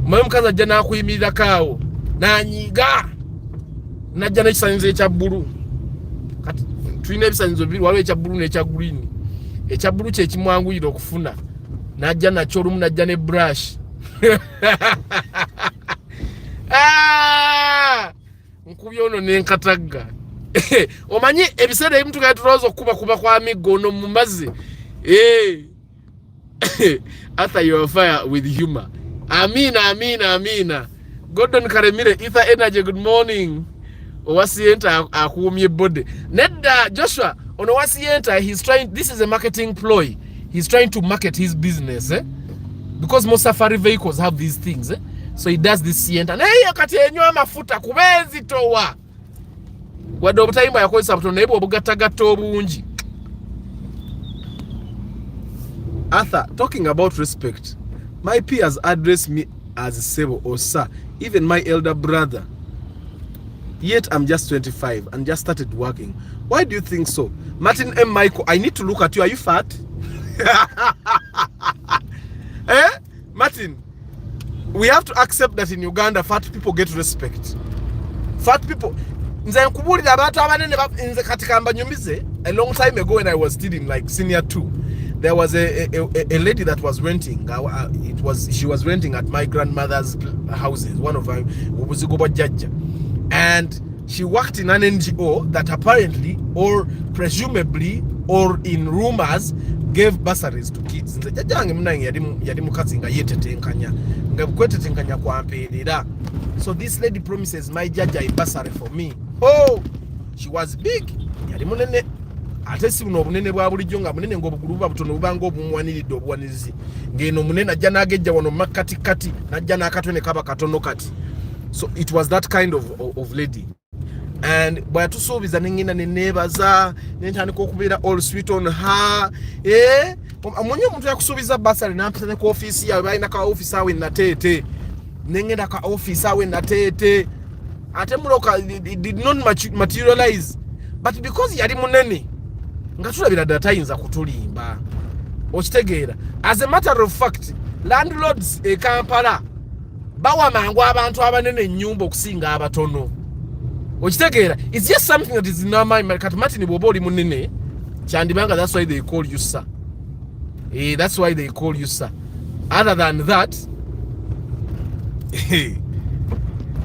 Omanyi omukazi ajja n'akuyimirira kaawo. N'anyiga. Najja n'ekisanyizo ekya bbulu. Kati tulina ebisanyizo bibiri, waliwo ekya bbulu n'ekya green. Ekyabulu kye kimwanguyira okufuna. Najja nakyo olumu najja ne brush. Nkubye ono n'enkatagga. Omanyi ebiseera ebimu tugenda tulowooza okukuba kwa miggo ono mu mazzi. Arthur, you are fire with humor. Amina. Gordon Karemire, Ether Energy, good morning. Owasienta akuumye bode. Nedda Joshua, ono Owasienta, he's trying, this is a marketing ploy. He's trying to market his business, because most safari vehicles have these things, so he does this sienta. Naye kati enywa amafuta kubenzi towa. Wadde obutayimba yakozesa butono naye bw'obugattagatta obungi. Arthur, talking about respect, my peers address me as Sebo or Sir, even my elder brother. Yet I'm just 25 and just started working. Why do you think so? Martin M. Michael, I need to look at you. Are you fat? Martin, we have to accept that in Uganda, fat people get respect. Fat people. A long time ago when I was still in like senior 2, there was a lady that was renting. She was renting at my grandmother's houses, one of her, and she worked in an NGO that apparently, or presumably, or in rumors, gave bursaries to kids. So this lady promises my jaja a bursary for me. Oh, she was big. Ate si buno obunene bwa bulijjo nga munene ng'obugulu buba butono bubanga obumwaniridde obuwanirizi ng'eno munene ajja n'agejja wano makatikati n'ajja n'akatone kaba katono kati. So it was that kind of lady. And bwe yatusuubiza n'engenda ne neebaza n'entandika okubeera all sweet on her. Omanyi omuntu yakusuubiza basari n'ampita ne ku ofiisi yawe balina ka ofiisi awe nateete. N'engenda ka ofiisi awe nateete. Ate muloka it did not materialize. But because yali munene nga tulabira ddala tayinza kutulimba. Okitegeera. As a matter of fact, landlords e Kampala bawa mangu abantu abanene ennyumba okusinga abatono. Okitegeera. It's just something that is in our mind. Kati Martin bw'oba oli munene kyandibanga, that's why they call you sir. That's why they call you sir. Other than that,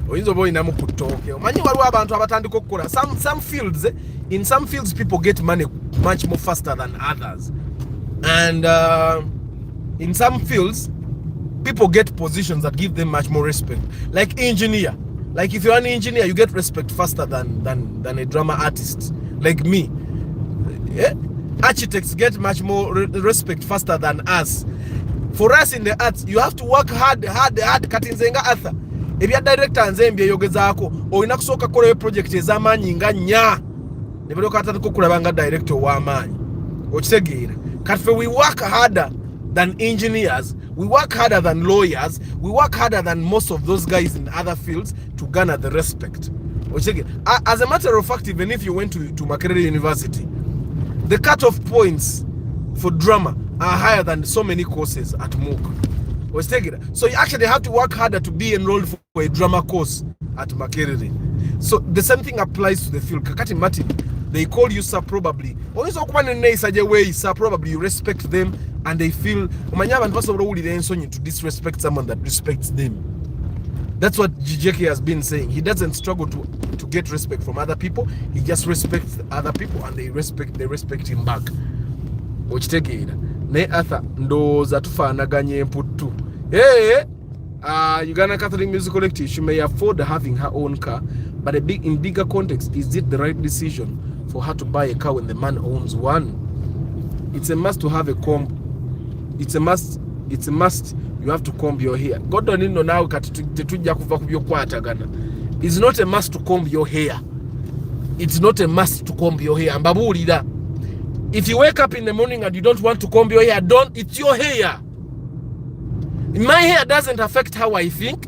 oyinza boy namu kutoke omanyi waliwo abantu abatandika okukola some fields, in some fields people get money much more faster than others, and in some fields people get positions that give them much more respect, like engineer. Like if you're an engineer, you get respect faster than a drama artist like me. Yeah? Architects get much more respect faster than us. For us in the arts, you have to work hard. Kati nzenga Arthur, ebya director nzembye yogezaako olina kusooka kola project ez'amaanyi nga nya ne balyoka atandika okulaba nga director w'amaanyi. Okitegeera, kati we work harder than engineers, we work harder than lawyers, we work harder than most of those guys in other fields to garner the respect. As a matter of fact, even if you went to Makerere University, the cut-off points for drama are higher than so many courses at MOOC. So you actually have to work harder to be enrolled for a drama course at Makerere. So the same thing applies to the field. Kakati Martin, they call you sir probably. Always way sir probably you respect them and they feel to disrespect someone that respects them. That's what GJK has been saying. He doesn't struggle to get respect from other people. He just respects other people and they respect him back. Okitegeera ne Arthur ndoza tufaanaganye emputtu. Uganda Catholic Music Collective, she may afford having her own car, but in bigger context, is it the right decision for her to buy a car when the man owns one? It's a must to have a comb. It's a must. You have to comb your hair. God don't know now. It's not a must to comb your hair. It's not a must to comb your hair. If you wake up in the morning and you don't want to comb your hair, don't. It's your hair. My hair doesn't affect how I think.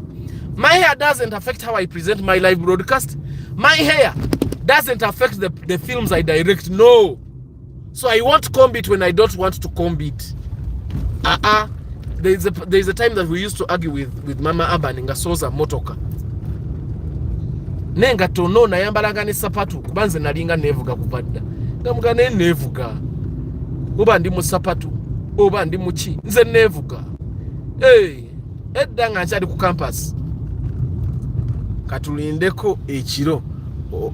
My hair doesn't affect how I present my live broadcast. My hair doesn't affect the films I direct. No. So I won't comb it when I don't want to comb it. There's a time that we used to argue with Mama Abba nga soza motoka. Nenga tono na yambalanga ne sapatu kubanze nalinga nevuga kubadda. Ngamuga ne nevuga. Oba ndi mu sapatu, oba ndi mu chi, nze nevuga. Edda nga nkyali ku campus. Katulindeko ekiro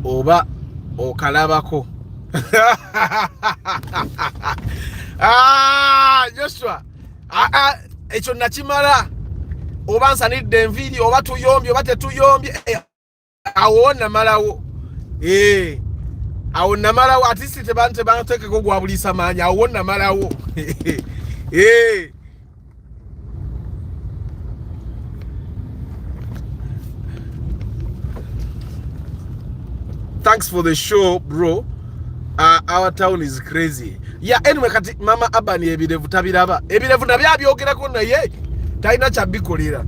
oba okalabako. Joshua. Ekyo nakimala. Oba nsanidde enviiri oba tuyombye oba tetuyombye. Awo namalawo. Awo namalawo at least tebanteekeko gwa buliisa maanyi. Awo namalawo. Thanks for the show, bro. Our town is crazy. Yeah, anyway, kati Mama Abba ni ebirevu tabiraba. Ebirevu nabya byogerako naye talina kyabikolera.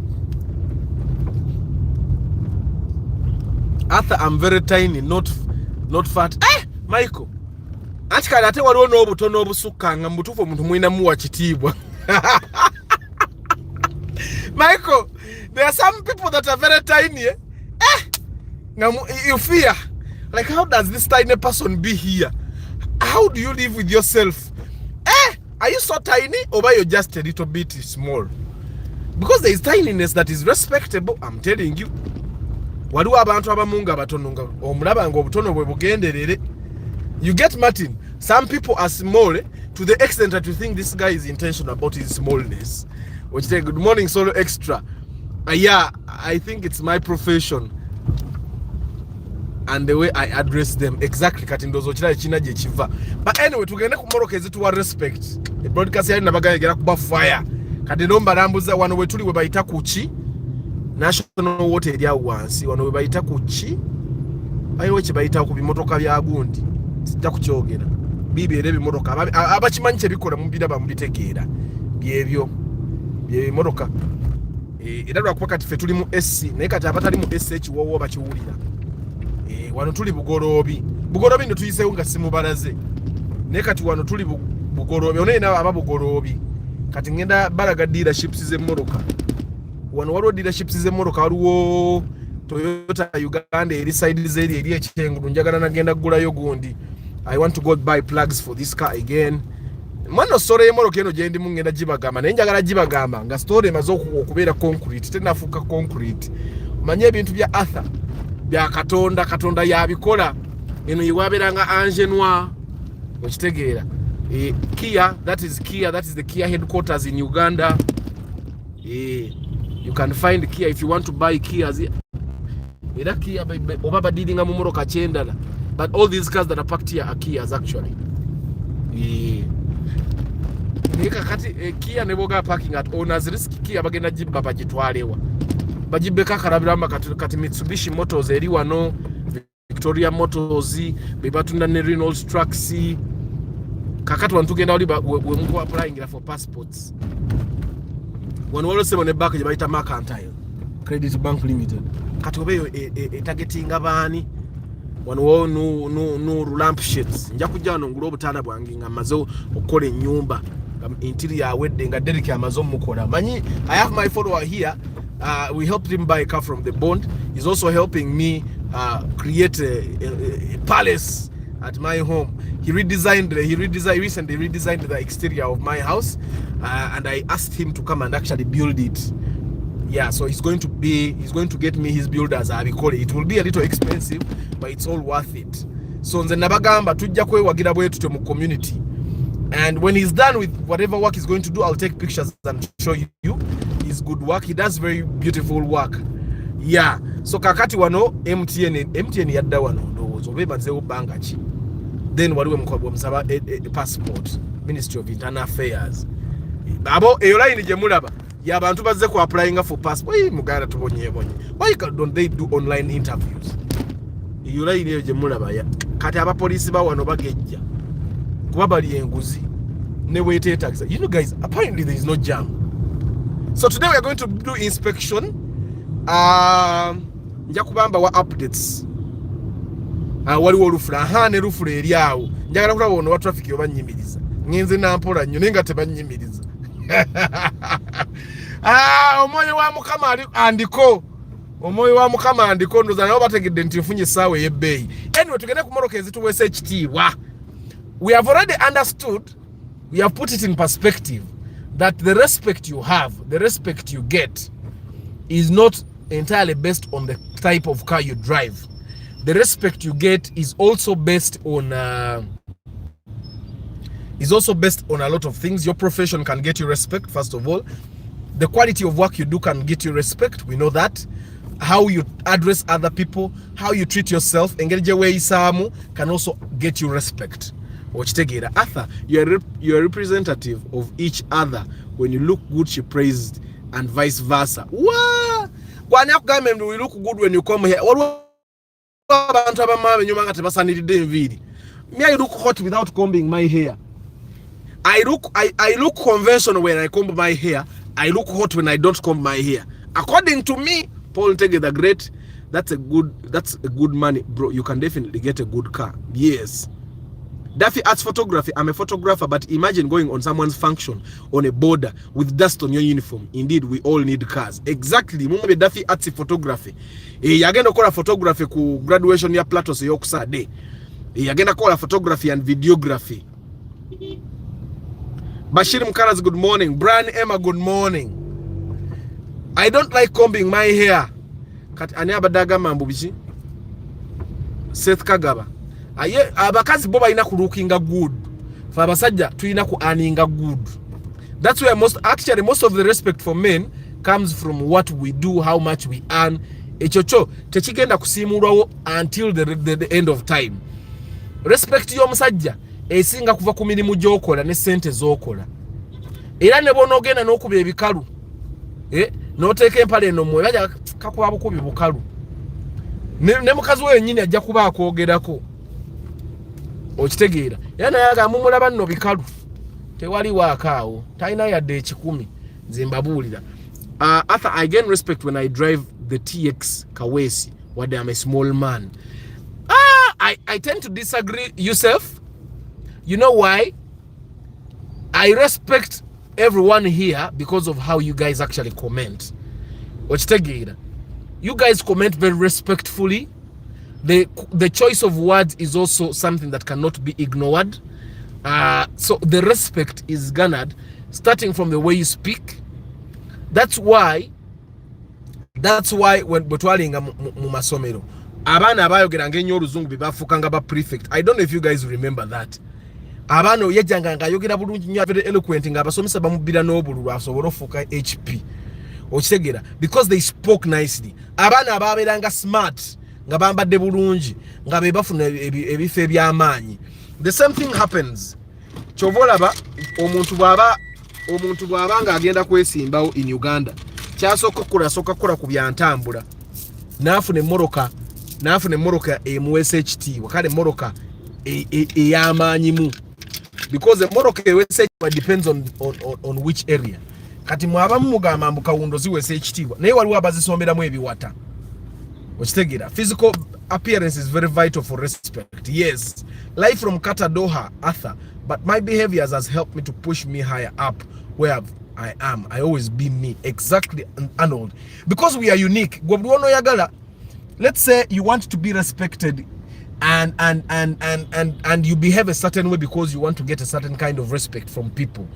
Arthur, I'm very tiny, not fat. Michael. Anti kale ate waliwo n'obutono obusukkanga mu butuufu omuntu mwina muwa kitiibwa. Michael, there are some people that are very tiny. You fear. Like, how does this tiny person be here? How do you live with yourself? Are you so tiny or are you just a little bit small? Because there is tininess that is respectable, I'm telling you. Waliwo abantu abamunga batononga omulaba ngo obutono bwe bugenderere. You get Martin. Some people are small to the extent that you think this guy is intentional about his smallness. Which say good morning solo extra. Yeah, I think it's my profession. And the way I address them exactly kati ndozo kira china je chiva. But anyway, tugende ku Morocco ezitu wa respect. The broadcast yali nabagaya gera kuba fire. Kati nomba rambuza wano wetuli we bayita kuchi. National water eri awansi wano we bayita kuchi. Ayo che bayita ku bimotoka bya gundi. Sijja kukyogera. Bibi ere bimotoka abachimanyi che bikola mu bidaba mu bitegeera. Byebyo. Bye bimotoka. Era lwakuba kati fe tuli mu SC naye kati abatali mu SH wowo bakiwulira. Wano tuli bugorobi ndo tuyiseewo nga simubalaze naye kati wano tuli bugorobi onaye nawe aba bugorobi kati ngenda balaga dealerships z'emmoroka wano waliwo dealerships z'emmoroka waliwo Toyota Uganda eri side zeri eri ekyengulu njagala nagenda kugulayo gundi. I want to go buy plugs for this car again. Mano story y'emoroka eno gye ndimu ngenda gibagamba naye njagala gibagamba nga story emaze okubeera concrete tenafuuka concrete. Manye ebintu bya Arthur bya Katonda yabikola. Eno yewabeeranga Ange Noir okitegeera. Kia, that is the Kia headquarters in Uganda. You can find Kia if you want to buy Kias. Era Kia oba badiringa mu moroka kyendala. But all these cars that are parked here are Kias actually. Kati Kia neboga parking at owners risk Kia bagenda jibba bagitwalewa. Bajibeka karabiramba kati Mitsubishi Motors eri wano, Victoria Motors, bebatunda ne Renault trucks. Kakati wantu genda oli we mko applying for passports. Wano walo sema ne back je bayita Mercantile Credit Bank Limited. Kati obeyo targeting abani. Wano no lamp shades. Nja kujja wano ngulo obutanda bwange nga mazo okola ennyumba. Interior wedding nga Derek Amazon mukola. Manyi, I have my follower here. We helped him buy a car from the bond. He's also helping me create a palace at my home. He recently redesigned the exterior of my house, and I asked him to come and actually build it. Yeah, so he's going to get me his builders. It will be a little expensive, but it's all worth it. So nze nabagamba tujja kwewagira bwetu mu community. And when he's done with whatever work he's going to do, I'll take pictures and show you his good work. He does very beautiful work. Yeah. So kakati wano MTN yadda wano ndowooza oba emazeewo bbanga ki. Then waliwo musaba a passport. Ministry of Internal Affairs. Abo eyo line gye mulaba y'abantu bazze ku applying for passport. Muganda tubonye. Why don't they do online interviews? Eyo line eyo gye mulaba ya. Kati abapoliisi ba wano bagejja. Kuba bali enguzi ne wait taxi. You know guys, apparently there is no jam. So today we are going to do inspection. Nja kubamba wa updates. Waliwo olufula ne lufula eri awo. Njagala kulaba ono wa traffic yobanyimiriza. Ngenze nampola nnyo nenga tebanyimiriza. Omwoyo wa Mukama ali andiko. Omwoyo wa Mukama andiko ndoza nabo bategedde nti nfunye essaawa ey'ebbeeyi. Anyway, tugende ku moroka ezituweesa ekitiibwa. We have already understood, we have put it in perspective, that the respect you have, the respect you get, is not entirely based on the type of car you drive. The respect you get is also based on a lot of things. Your profession can get you respect, first of all. The quality of work you do can get you respect. We know that. How you address other people, how you treat yourself, engage way isamu can also get you respect. Arthur, you're a representative of each other. When you look good, she praised, and vice versa. What? We look good when you come here. Me, I look hot without combing my hair. I look conventional when I comb my hair. I look hot when I don't comb my hair. According to me, Paul Tege the Great, that's a good money, bro. You can definitely get a good car. Yes. Daffy Arts Photography. I'm a photographer, but imagine going on someone's function on a border with dust on your uniform. Indeed, we all need cars. Exactly. Mumbe Daffy Arts Photography. Yagenda kola photography ku graduation ya Plato se yokusa day. Yagenda kola photography and videography. Bashir Mkaras, good morning. Brian Emma, good morning. I don't like combing my hair. Kati ani abadaga mambo bichi? Seth Kagaba. Abakazi bo balina ku lookinga good. For abasajja tulina ku earninga good. That's where most of the respect for men comes from what we do, how much we earn. Echocho techigenda kusimulwawo until the end of time. Respect y'omusajja esinga kuva ku mirimu gy'okola ne sente z'okola. Era ne bonogenda n'okuba ebikalu. N'oteeka empale eno mwe bajja kakuba bukubi bukalu. Ne mukazi we nnyini ajja kuba akwogerako. Okitegeera. Era naye aga mumulaba nno bikalu. Tewali waakaawo. Talina yadde ekikumi. Nze mbabuulira. Arthur, I gain respect when I drive the TX Kawesi. Wadde I'm a small man. I tend to disagree, Yusuf. You know why? I respect everyone here because of how you guys actually comment. Okitegeera. You guys comment very respectfully. The choice of words is also something that cannot be ignored. So the respect is garnered starting from the way you speak. That's why when bwetwalinga mu masomero abaana abayogeranga ennyo oluzungu bebafukanga ba prefect. I don't know if you guys remember that. Abaana yajjanga nga ayogera bulungi nnyo very eloquent nga abasomesa bamubira n'obululu asobole ofuuka HP. Okitegera, because they spoke nicely. Abaana ababeeranga smart nga bambadde bulungi nga be bafuna ebifo eby'amaanyi. The same thing happens. Kyova olaba omuntu bw'aba nga agenda kwesimbawo in Uganda, kyasooka kukola ku byantambula n'afuna emmoroka emuweesa ekitiibwa, kale emmoroka ey'amaanyimu, because emmoroka eweesa ekitiibwa depends on which area. Kati mwabamu mugamba mbu kawundo ziweesa ekitiibwa naye waliwo abazisomberamu ebiwata. Okitegera, physical appearance is very vital for respect. Yes, life from Katadoha, Arthur, but my behaviors has helped me to push me higher up where I am. I always be me, exactly, Arnold, because we are unique. Let's say you want to be respected and you behave a certain way because you want to get a certain kind of respect from people.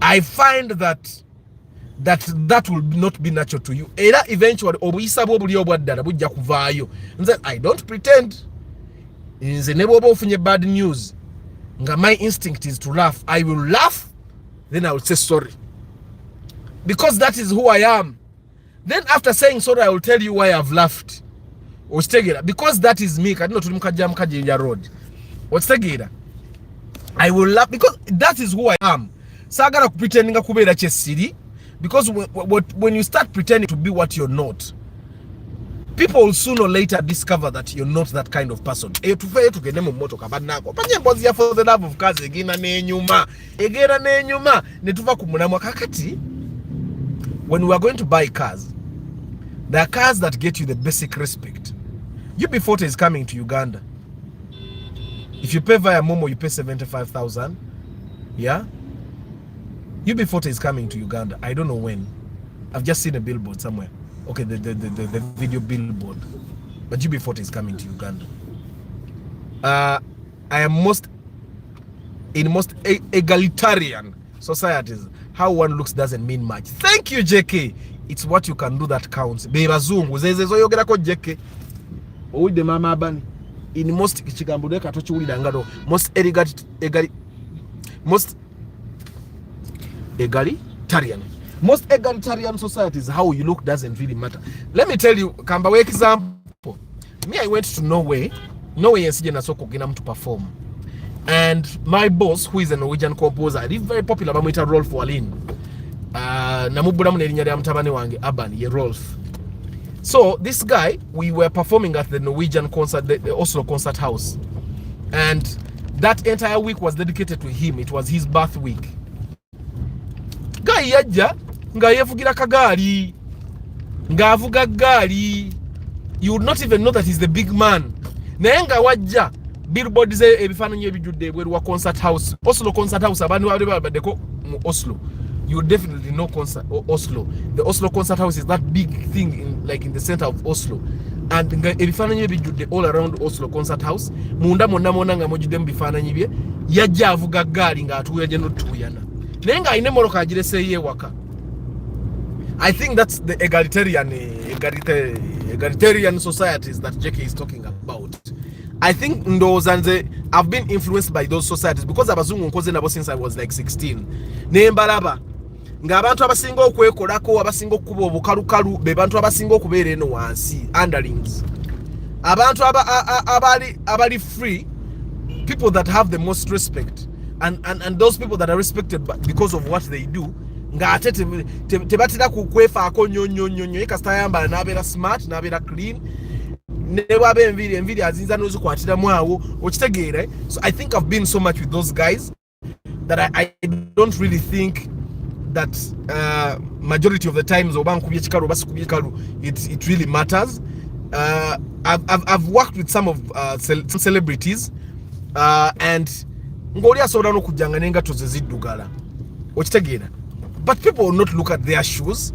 I find that will not be natural to you. Era eventually obuyisa bwo buli obwaddala bujja kuvaayo. Nze I don't pretend. Nze ne bwoba ofunye bad news nga my instinct is to laugh. I will laugh, then I will say sorry, because that is who I am. Then after saying sorry, I will tell you why I've laughed. Okitegera, because that is me. Kati no tuli mukajja road. Okitegera, I will laugh because that is who I am. Sagala kupretendinga kubeera kyesiri, because when you start pretending to be what you're not, people will sooner or later discover that you're not that kind of person. Tugende mu mmotoka bannako panye mbozi ya for the love of cars egenda n'enyuma ne tuva ku mulamwa. Kakati when we are going to buy cars, there are cars that get you the basic respect. UB40 is coming to Uganda. If you pay via Momo, you pay 75,000. Yeah, UB40 is coming to Uganda. I don't know when. I've just seen a billboard somewhere. Okay, the video billboard. But UB40 is coming to Uganda. I am in most egalitarian societies, how one looks doesn't mean much. Thank you, JK. It's what you can do that counts. Bebazungu zezo yogerako JK. Owide mama abani. In most kigambo ka tochiwulira ngalo most egalitarian societies, how you look doesn't really matter. Let me tell you, kamba we example. Me, I went to Norway ensije nasoko kugenda to perform. And my boss, who is a Norwegian composer, he's very popular, bamwita Rolf Wallin. Namubulamu nerinnya lya mutabani wange Aban ye Rolf. So this guy, we were performing at the Norwegian concert, the Oslo concert house, and that entire week was dedicated to him. It was his birth week. Guy yajja nga yevugira kagaali nga avuga gaali, you would not even know that he's the big man. Naye nga wajja billboard ze ebifaananyi ebijjudde ebweru wa concert house, Oslo concert house, abantu babaddeko mu Oslo. You would definitely know Oslo. The Oslo concert house is that big thing in the center of Oslo. And ebifaananyi ebijjudde all around Oslo concert house. Munda mwonna nga mujjudde mu bifaananyi bye, yajja avuga gaali nga atuuya gye n'otuuyana. Naye nga alina emmoloka agireseeyo ewaka. I think that's the egalitarian societies that JK is talking about. I think I've been influenced by those societies because abazungu nkoze nabo since I was like 16. Nembalaba nga abantu abasinga okwekolako, abasinga okuba obukalukalu, be bantu abasinga okubeera eno wansi, underlings. Abantu abali free, people that have the most respect, and those people that are respected because of what they do, nga ate tebatira kukwefaako nnyo kasita ayambala n'abeera smart, n'abeera clean, ne bwaba enviri azinza n'ozikwatiramu awo, okitegeera. So I think I've been so much with those guys that I don't really think that majority of the times oba nkubye ekikalu oba sikubye ekikalu it really matters. I've worked with some of some celebrities and ng'oli asobola n'okujjanga n'engatto ze ziddugala, okitegeera. But people will not look at their shoes.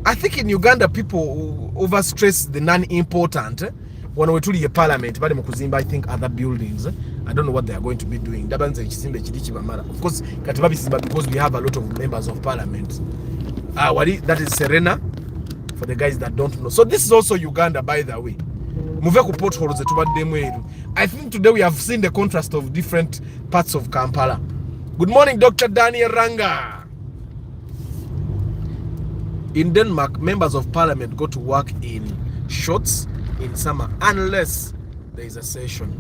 I think in Uganda people overstress the non-important. When we tuli parliament, bali mu kuzimba, I think other buildings, I don't know what they are going to be doing. Of course, because we have a lot of members of parliament. That is Serena, for the guys that don't know. So this is also Uganda, by the way. I think today we have seen the contrast of different parts of Kampala. Good morning, Dr. Daniel Ranga. In Denmark, members of parliament go to work in shorts in summer unless there is a session.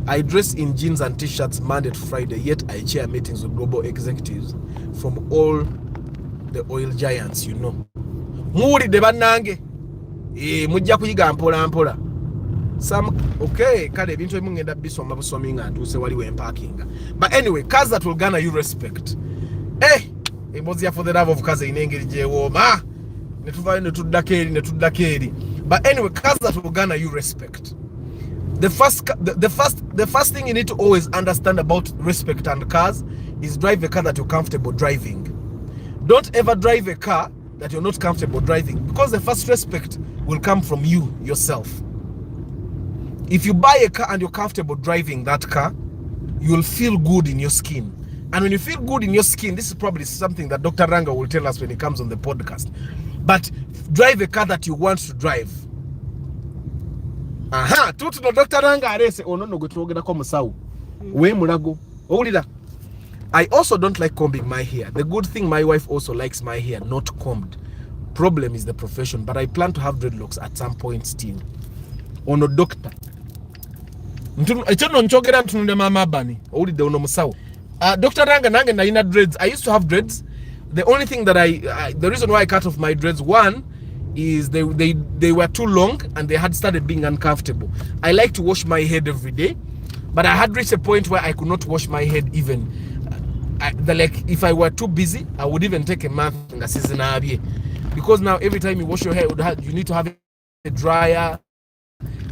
I dress in jeans and t-shirts Monday to Friday, yet I chair meetings with global executives from all the oil giants, you know. Muri de banange. Mujja kuyiga mpola mpola. Some okay, kale bintu ebimungenda bisoma busominga ntuse waliwo emparkinga. But anyway, cars that will garner you respect. Embozi for the love of kaza inengeri jewoma. Netudakeri. But anyway, cars that will garner you respect. The first thing you need to always understand about respect and cars is drive a car that you're comfortable driving. Don't ever drive a car that you're not comfortable driving, because the first respect will come from you yourself. If you buy a car and you're comfortable driving that car, you'll feel good in your skin. And when you feel good in your skin, this is probably something that Dr. Ranga will tell us when he comes on the podcast. But drive a car that you want to drive. Tutu no Dr. Ranga arese onono gutogera ko musawo. We mulago. Owulira. I also don't like combing my hair. The good thing, my wife also likes my hair not combed. Problem is the profession, but I plan to have dreadlocks at some point still. Ono doctor. Echono nchogera ntunde mama bani. Owulide ono musawo. Dr. Ranga nange na ina dreads. I used to have dreads. The only thing that the reason why I cut off my dreads, one is they were too long and they had started being uncomfortable. I like to wash my head every day, but I had reached a point where I could not wash my head even. Like if I were too busy, I would even take a month in the season because now every time you wash your hair, you need to have a dryer,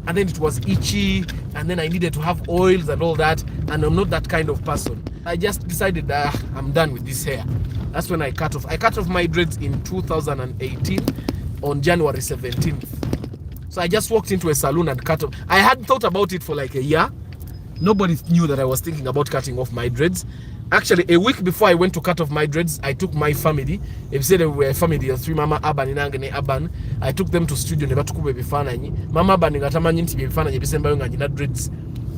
and then it was itchy, and then I needed to have oils and all that, and I'm not that kind of person. I just decided I'm done with this hair. That's when I cut off. I cut off my dreads in 2018 on January 17th. So I just walked into a salon and cut off. I had thought about it for like a year. Nobody knew that I was thinking about cutting off my dreads. Actually, a week before I went to cut off my dreads, I took my family. If you say they were a family of three, Mama Aban inangene Aban, I took them to studio never to kube bifananyi. Mama Aban ngatamanya nti bifananyi bisemba yonga njina dreads.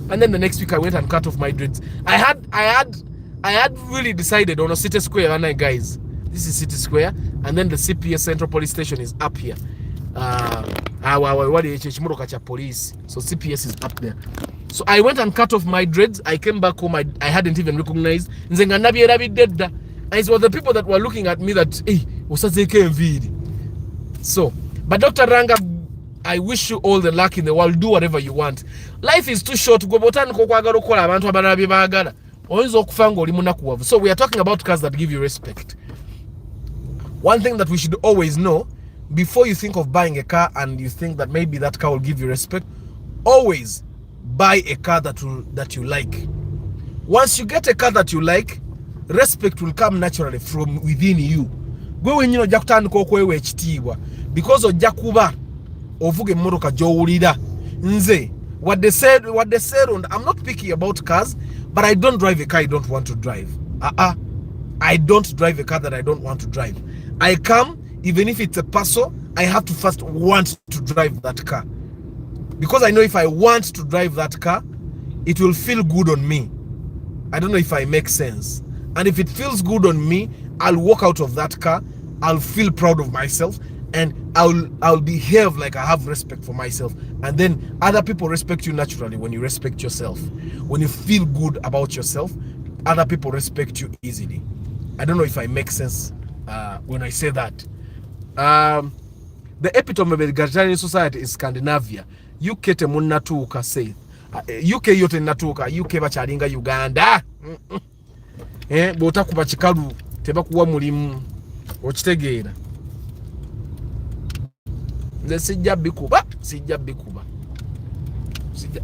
And then the next week I went and cut off my dreads. I had really decided on a City Square, and guys, this is City Square, and then the CPS Central Police Station is up here. Police. So CPS is up there. So I went and cut off my dreads. I came back home. I hadn't even recognized. And it was the people that were looking at me that, hey, so, but Dr. Ranga, I wish you all the luck in the world. Do whatever you want. Life is too short. So we are talking about cars that give you respect. One thing that we should always know, before you think of buying a car and you think that maybe that car will give you respect, always buy a car that you like. Once you get a car that you like, respect will come naturally from within you. Go when you know Jakutan Kokwe Chitiwa, because of Jakuba ovuge moroka jowulira nze what they said on, I'm not picky about cars, but I don't drive a car I don't want to drive. I don't drive a car that I don't want to drive. I come, even if it's a Paso, I have to first want to drive that car, because I know if I want to drive that car, it will feel good on me. I don't know if I make sense. And if it feels good on me, I'll walk out of that car, I'll feel proud of myself, and I'll behave like I have respect for myself. And then other people respect you naturally when you respect yourself. When you feel good about yourself, other people respect you easily. I don't know if I make sense when I say that. The epitome of the egalitarian society is Scandinavia. UK temunatuka say. UK yote natuka. UK bachalinga Uganda. Bota kuba chikalu teba kuwa mulimu okitegeera. Nze sijja bikuba.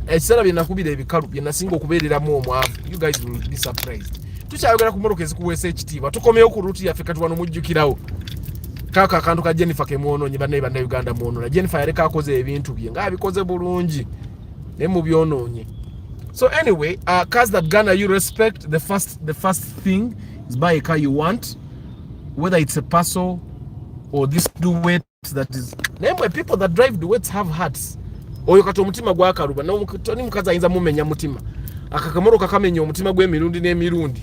Esera byenakubira ebikalu byenasinga okubeereramu omwavu. You guys will be surprised. Tukyayogera ku moroka ezikuweesa ekitiibwa. Tukomeyo ku ruuti yaffe kati wano mujjukirawo. Kaka akantu ka Jennifer ke mwonoonyi banne Uganda mwonoona. Jennifer yaleka akoze ebintu bye nga abikoze bulungi. So anyway, cars that garner you respect, the first thing is buy a car you want, whether it's a Paso or this duet that is. Remember, people that drive duets have hearts. Oyo kato mutima gwa karuba na mukatoni mukaza inza mumenya mutima. Akakamoro kakamenya omutima gwe mirundi n'emirundi.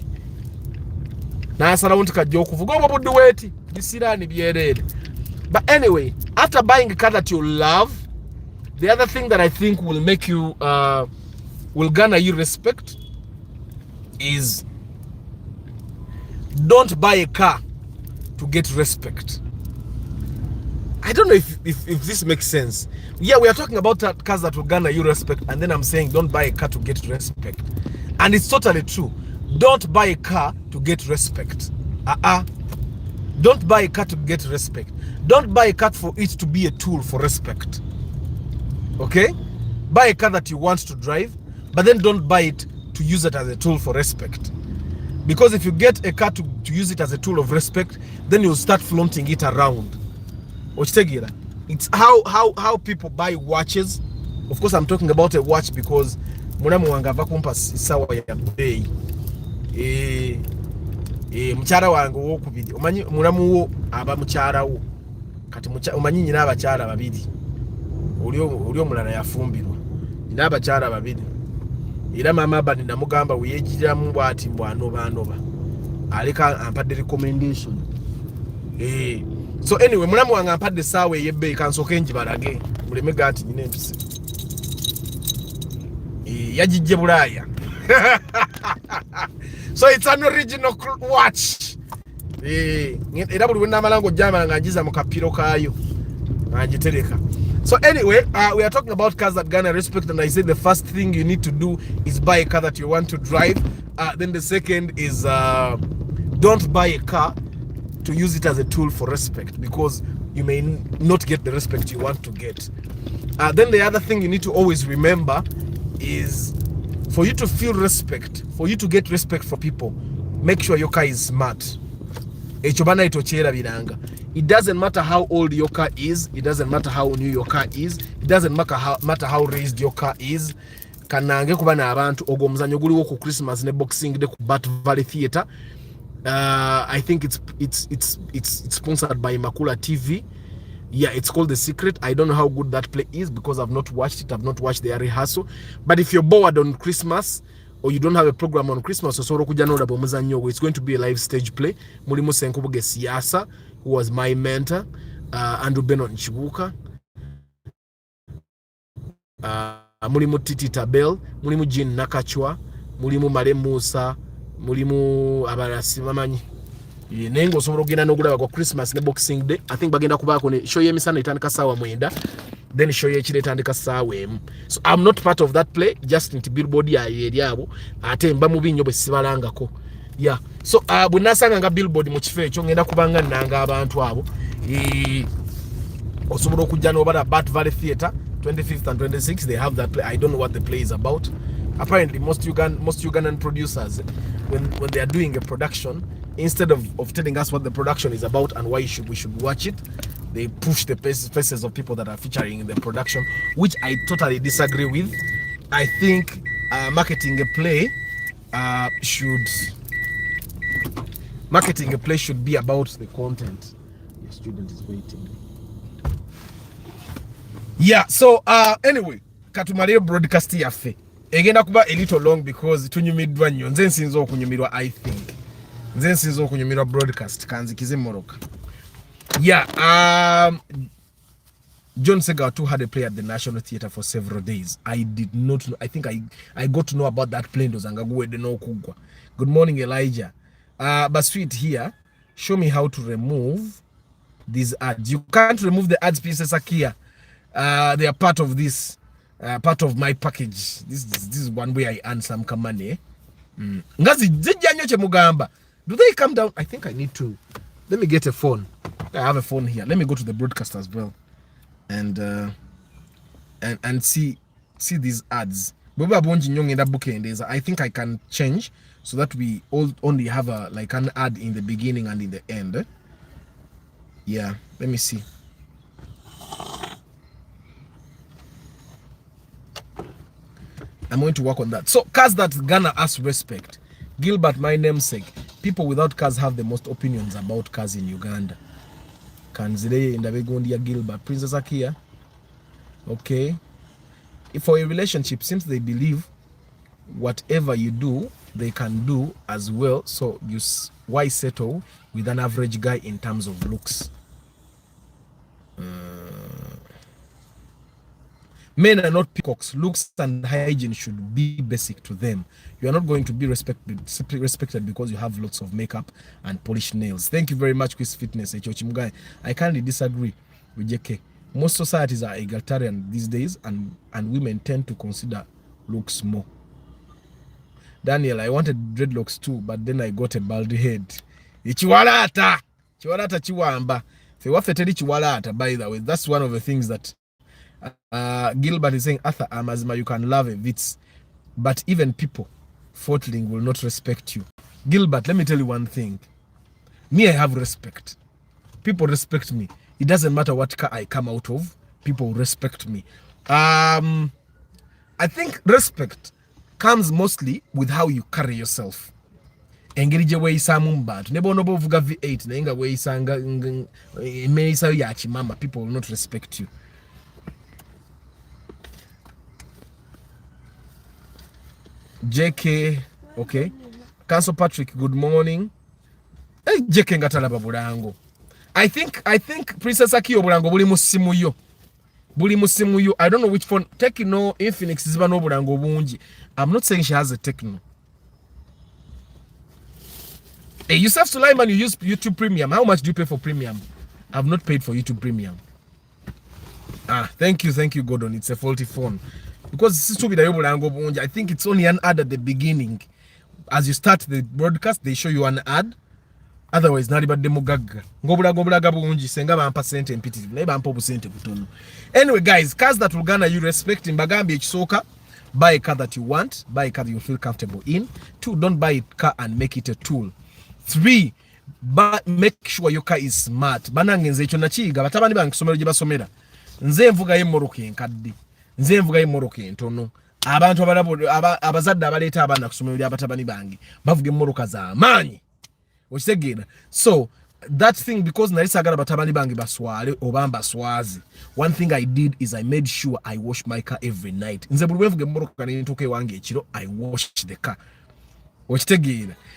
Na asala wonti kajja okuvuga obo duet bisirani byerere. But anyway, after buying a car that you love, the other thing that I think will make you will garner you respect is don't buy a car to get respect. I don't know if this makes sense. Yeah, we are talking about cars that will garner you respect, and then I'm saying don't buy a car to get respect. And it's totally true. Don't buy a car to get respect. Don't buy a car to get respect. Don't buy a car for it to be a tool for respect. Okay? Buy a car that you want to drive, but then don't buy it to use it as a tool for respect. Because if you get a car to use it as a tool of respect, then you'll start flaunting it around. It's how people buy watches. Of course, I'm talking about a watch because mulamu wange ava kumpa sawa ya bei. Mchara wange wokubiri. Omanyi mulamu wo aba mchara wo. Kati omanyi nyina abakyala babiri. Oli omulala yafumbirwa. Nyina abakyala babiri. Era mama abani namugamba weyejiramu bwati mbwanoba. Aleka ampadde recommendation. So anyway, mulamu wange ampadde sawa eyebbe kansoke njibalage. Muleme gati nyine empise. Yajijje Bulaya. So it's an original watch. Era buli wena malango jama ngajiza mu kapiro kayo. Ngajitereka. So anyway, we are talking about cars that garner respect, and I said the first thing you need to do is buy a car that you want to drive. Then the second is don't buy a car to use it as a tool for respect, because you may not get the respect you want to get. Then the other thing you need to always remember is for you to feel respect, for you to get respect for people, make sure your car is smart. It doesn't matter how old your car is. It doesn't matter how new your car is. It doesn't matter how raised your car is. Kanange kuba na abantu ogwo muzanyo guliwo ku Christmas ne Boxing Day ku Bat Valley Theatre. I think it's sponsored by Makula TV. Yeah, it's called The Secret. I don't know how good that play is because I've not watched it. I've not watched their rehearsal. But if you're bored on Christmas, or you don't have a program on Christmas, it's going to be a live stage play. Mulimu Senkubuge Siasa, who was my mentor, Andrew Benon Chibuka, Mulimu Titi Tabel, Mulimu Jean Nakachwa, Mulimu Mare Musa, Mulimu Abarasi Mamanyi. Nengo sobolo gina nogula kwa Christmas ne Boxing Day. I think bagenda kubako ne show yemisana itandika sawa mwenda. Then show ye chile itandika sawa emu. So I'm not part of that play, just into billboard ya yabo. Ate mba mubi nyobe sibalangako. Yeah. So bunasanga nga billboard mu kifo ekyo ngenda kubanga nanga abantu abo. Osobola okujja n'obala Bat Valley Theatre 25th and 26th. They have that play. I don't know what the play is about. Apparently most Ugandan producers, when they are doing a production, instead of telling us what the production is about and why we should watch it, they push the faces of people that are featuring in the production, which I totally disagree with. I think marketing a play should be about the content. Your student is waiting. Yeah, so anyway, katumalire broadcast yaffe egenda kuba a little long because tunyumiddwa nnyo. Nze nsinza okunyumirwa. I think nze nsinza okunyumirwa broadcast kanzikize moroka. Yeah, John Segatu had a play at the National Theatre for several days. I did not know. I think I got to know about that play. Good morning, Elijah. But sweet here, show me how to remove these ads. You can't remove the ads pieces, Akia. They are part of this, part of my package. This is one way I earn some money. Ngazi zijanyoche mugamba. Do they come down? I think I need to. Let me get a phone. I have a phone here. Let me go to the broadcast as well, and see these ads. I think I can change so that we all only have an ad in the beginning and in the end. Yeah, let me see. I'm going to work on that. So cars that garner us respect. Gilbert, my namesake. People without cars have the most opinions about cars in Uganda. Kanzire Ndabegondia Gilbert. Princess Akia. Okay. For a relationship, since they believe whatever you do, they can do as well. So why settle with an average guy in terms of looks? Men are not peacocks. Looks and hygiene should be basic to them. You are not going to be respected because you have lots of makeup and polished nails. Thank you very much, Chris Fitness. I kindly disagree with JK. Most societies are egalitarian these days, and women tend to consider looks more. Daniel, I wanted dreadlocks too, but then I got a baldy head. Chiwalata chiwamba. By the way, that's one of the things that Gilbert is saying. Arthur Amazima, you can love a Vitz, but even people Fortling will not respect you. Gilbert, let me tell you one thing. Me, I have respect. People respect me. It doesn't matter what car I come out of. People respect me. I think respect comes mostly with how you carry yourself. Engirije we samumba. Nebo nobo vuga V8 na inga we isanga meisa yachi mama. People will not respect you. JK, okay. Council Patrick, good morning. JK ngatala babulango. I think Princess Aki obulango buli musimu yo. I don't know which phone. Techno, Infinix ziba no bulango bungi. I'm not saying she has a Techno. Hey, Yusuf Sulaiman, you use YouTube Premium. How much do you pay for Premium? I've not paid for YouTube Premium. Thank you, Gordon. It's a faulty phone. Because I think it's only an ad at the beginning. As you start the broadcast, they show you an ad. Otherwise, not about demogaga. Anyway, guys, cars that will garner you respect in Bagambi Soka. Buy a car that you want. Buy a car that you feel comfortable in. 2, don't buy a car and make it a tool. 3, make sure your car is smart. Banangenze icho nachiga batabani bangisomero gye basomera. Nze mvuga ye moroke nkadde. Nze mvuga ye moroke ntono. Abantu abazadde abaleta abana kusomero lya batabani bangi. Bavuga moroka za amanyi. So that thing, because narisagara batabani bangi baswale obamba swazi. One thing I did is I made sure I wash my car every night. Nze buli mvuge moroka n'intuke wange ekiro, I wash the car.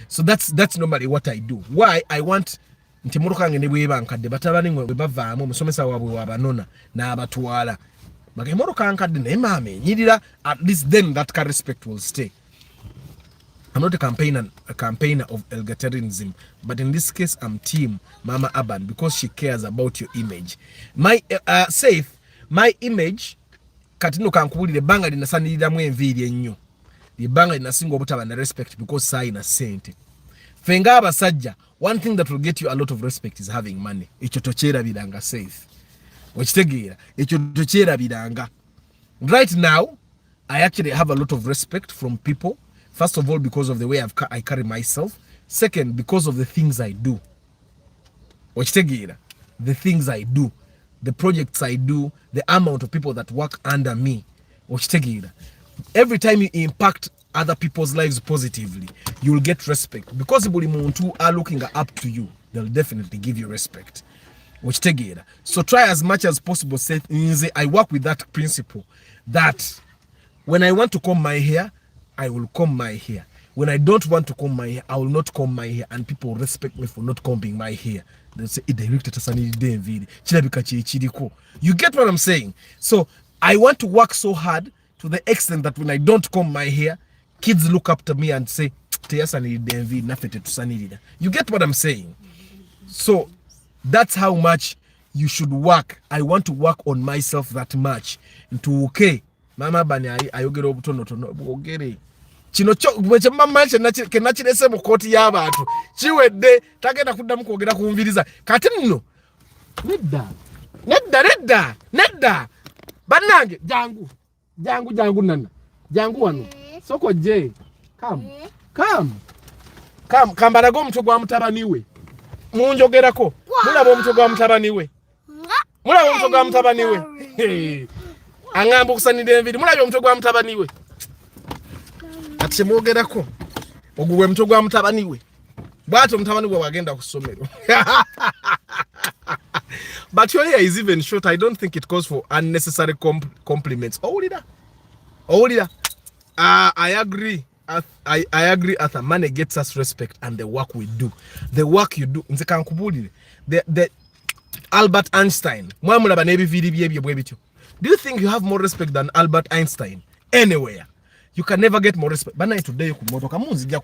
So that's normally what I do. Why? I want nti moroka nge ne bweba nkadde batabani ngwe bavaamu musomesa wabwe wabanona na abatwala. Bage moroka nkadde ne mame nyirira, at least then that car respect will stay. I'm not a campaigner of egalitarianism, but in this case, I'm team Mama Aban because she cares about your image. My my image, katino kankubuli the banga dina sani damu envidi enyo. The banga dina singo butaba na respect because sai na sente. Fenga abasajja, one thing that will get you a lot of respect is having money. Ichotochera bidanga safe. Wachitegira, ichotochera bidanga. Right now, I actually have a lot of respect from people. First of all, because of the way I carry myself. Second, because of the things I do. The things I do. The projects I do. The amount of people that work under me. Every time you impact other people's lives positively, you will get respect. Because people are looking up to you, they'll definitely give you respect. So try as much as possible. I work with that principle that when I want to comb my hair, I will comb my hair. When I don't want to comb my hair, I will not comb my hair, and people respect me for not combing my hair. They'll say, you get what I'm saying? So I want to work so hard to the extent that when I don't comb my hair, kids look up to me and say, you get what I'm saying? So that's how much you should work. I want to work on myself that much. Into okay. Mama bani ayogera obutono tono bwogere. Kino kyo bweche mama kenakirese mu koti y'abantu. Kiwedde tagenda kuddamu kwogera kunviriza. Kati nno. Nedda. Bannange jangu nana. Jangu wano. Soko je. Come kambalago omutwe gwa mutabaniwe. Munjogerako. Mulaba omutwe gwa mutabaniwe. Mulaba omutwe gwa mutabaniwe. Angamba okusanira enviri. Mulaba omutwe gwa mutabaniwe. ati mwogerako ogwe mto gwa mutabani we bwato mutabani we wagenda ku ssomero. But your hair is even short. I don't think it calls for unnecessary compliments. Owulira. I agree. I agree, Arthur. Money gets us respect and the work we do. The work you do. Nze kankubulire. The Albert Einstein. Mwamulaba n'ebiviri bye bwe bityo. Do you think you have more respect than Albert Einstein? Anywhere. You can never get more respect. Bana today ku motoka munzija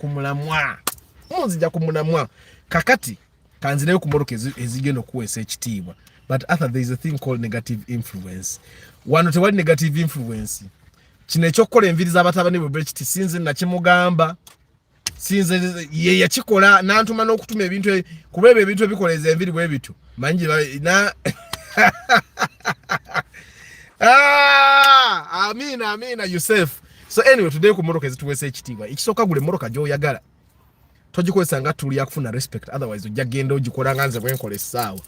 kumulamwa. Kakati kanzineyo ku motoka ezigeno ku SHT. But Arthur, there is a thing called negative influence. One of the negative influence. Kino ekyokukola enviri z'abatabani bwe kiti sinze nakimugamba. Sinze ye yakikola n'antuma n'okutuma ebintu kuba ebintu ebikoleza enviri bwe bityo. Manyi na Amina Yusuf. So anyway, today ku motoka ezituwese ekitiibwa. Ekisooka gule motoka gy'oyagala. Togikozesa nga tuli ya kufuna respect, otherwise ojja genda ogikola nga nze bwenkola essaawa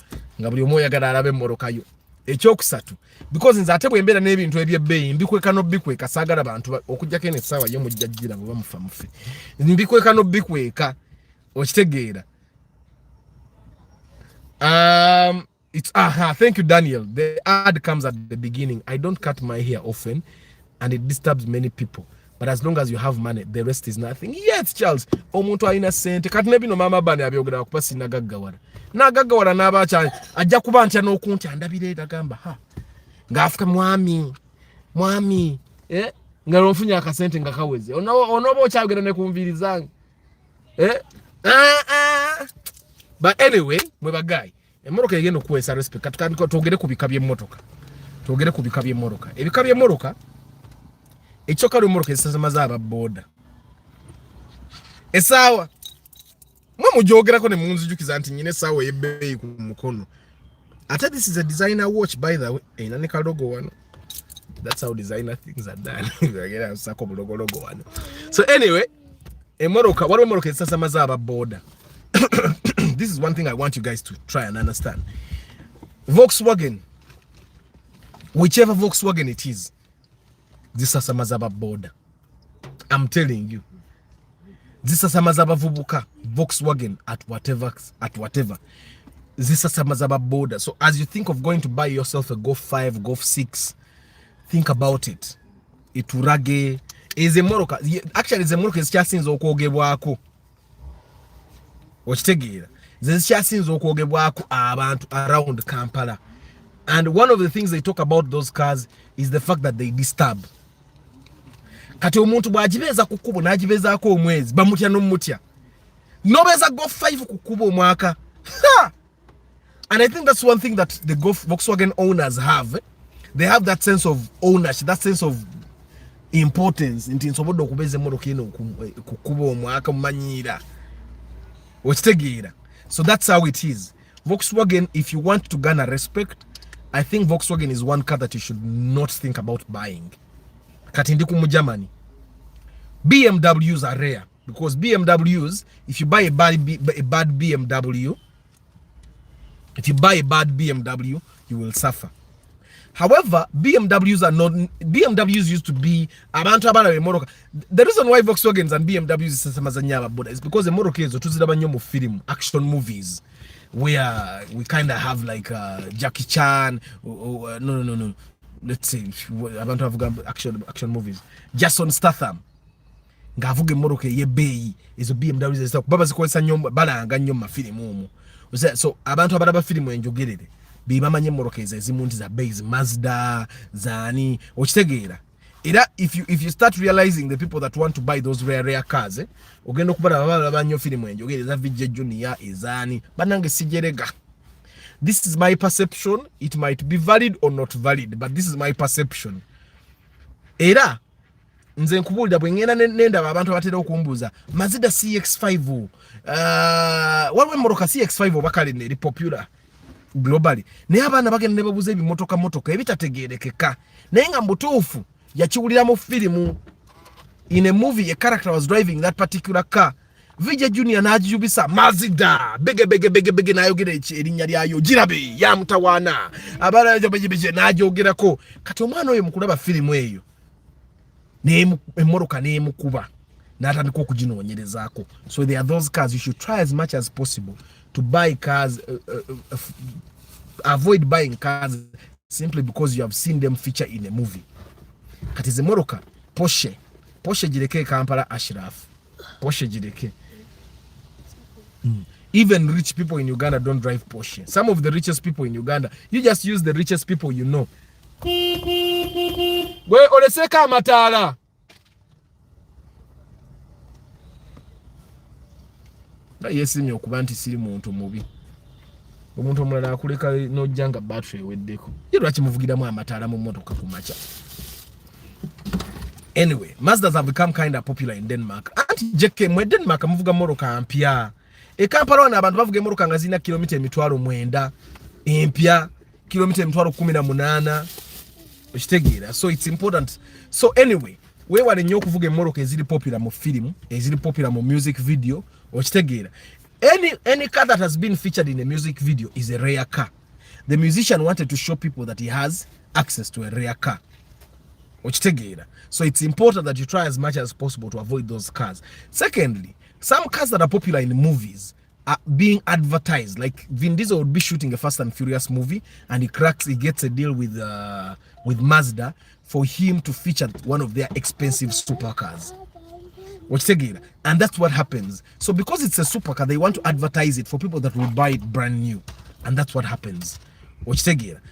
nga buli omu oyagala alabe emmoroka yo. Ekyokusatu, because nze ate bwe mbeera n'ebintu ebyebbeeyi mbikweka n'obbikweka saagala bantu okuggyako eno essaawa yo mujja jjira bwe bamufa mufe. Mbikweka n'obbikweka okitegeera. Thank you Daniel. The ad comes at the beginning. I don't cut my hair often and it disturbs many people. But as long as you have money, the rest is nothing. Yes, Charles. Omuntu alina sente. Kati ne bino mama bane abyogera kuba sina gaggawala. Na gaggawala n'abacha ajja kuba ntya n'okunti andabire agamba ha. Ng'afuka mwami. Nga lonfunya akasente nga kaweze. Onoba okyagera ne kunviri zange. But anyway, mwe bagayi. Emmoroka egenda okuweesa respect. Kati twogere ku bika by'emmotoka. Ebika by'emmotoka ekyoka ly'emmoroka ezisasamaza ababoda. Essaawa mwe mugyogerako ne munzijukiza nti nyina essaawa ey'ebbeeyi ku mukono. Ate this is a designer watch by the way. Eyina ne kalogo wano. That's how designer things are done. Bagera sako bulogologo wano. So anyway, waliwo emmoroka ezisasamaza ababoda. This is one thing I want you guys to try and understand. Volkswagen, whichever Volkswagen it is, zisasamaza ababoda. I'm telling you. Zisasamaza abavubuka. Volkswagen at whatever. Zisasamaza ababoda. So as you think of going to buy yourself a Golf 5, Golf 6, think about it. Iturage. Ezemoroka. Actually, ezemoroka ezikyasinza okwogebwako. Okitegeera. Ezikyasinza okwogebwako abantu around Kampala. And one of the things they talk about those cars is the fact that they disturb. Kati omuntu bw'agibeeza ku kkubo n'agibeezaako omwezi bamutya n'omutya. Nobeeza Golf 5 ku kkubo omwaka. And I think that's one thing that the Volkswagen owners have. They have that sense of ownership, that sense of importance. Nti nsobodde okubeeza emmoroka eno ku kkubo omwaka mumanyiira. Okitegeera. So that's how it is. Volkswagen, if you want to garner respect, I think Volkswagen is one car that you should not think about buying. Kati ndi ku Germany. BMWs are rare because BMWs, if you buy a bad BMW, you will suffer. However, BMWs used to be abantu abana b'emmoroka. The reason why Volkswagens and BMWs zisasamaza nnyo ababoda is because emmoroka ezo tuziraba nnyo mu film, action movies, where we kind of have like Jackie Chan no, let's say abantu avuga action movies, Jason Statham ng'avuga emmoroka ey'ebbeeyi ezo BMWs ezita baba zikozesa nnyo balanga nnyo mu mafirimu omwo. So abantu abalaba firimu enjogerere bibamanye emmoroka ezo ezimu nti za base Mazda zani okitegeera. Era if you start realizing the people that want to buy those rare cars, ogenda okubala balaba nnyo firimu enjogerere za VJ Junior ezani banange sijerega. This is my perception. It might be valid or not valid, but this is my perception. Era nze nkubulira bwe ngenda nenda abantu abatera okumbuza Mazda CX5 waliwo emmoroka CX5 bakale eri popular globally naye abaana bagenda ne babuza ebimotoka ebitategeerekeka naye nga mbutuufu yakiwulira mu firimu. In a movie a character was driving that particular car. VJ Junior n'agiyubisa Mazda bege n'ayogera erinnya lyayo girabe ya mutawaana abalajo beje n'agyogerako. Kati omwana oyo mukulaba firimu eyo emmoroka n'emukuba n'atandika okuginoonyerezaako. So there are those cars. You should try as much as possible to buy cars, avoid buying cars simply because you have seen them feature in a movie. Kati ze moroka Porsche jireke Kampala Ashraf, Porsche jireke. Even rich people in Uganda don't drive Porsche. Some of the richest people in Uganda, you just use the richest people you know. We oleseka amataala. Yesimye okuba nti siri muntu mubi. Omuntu omulala akuleka n'ojjanga battery eweddeko. Ye lwaki muvugiramu amataala mu mmotoka ku makya? Anyway, Mazdas have become kind of popular in Denmark. Anti jeke mwe Denmark muvuga moroka mpya. Kampala wana abantu bavuga moroka nga zina kilomita emitwalo 9 empya, kilomita emitwalo 18. Okitegeera. So it's important. So anyway, we wale nnyo okuvuga moroka eziri popular mu film, eziri popular mu music video. Okitegeera. Any car that has been featured in a music video is a rare car. The musician wanted to show people that he has access to a rare car. Okitegeera. So it's important that you try as much as possible to avoid those cars. Secondly, some cars that are popular in movies are being advertised. Like Vin Diesel would be shooting a Fast and Furious movie, and he gets a deal with Mazda for him to feature one of their expensive supercars. And that's what happens. So because it's a supercar, they want to advertise it for people that will buy it brand new, and that's what happens.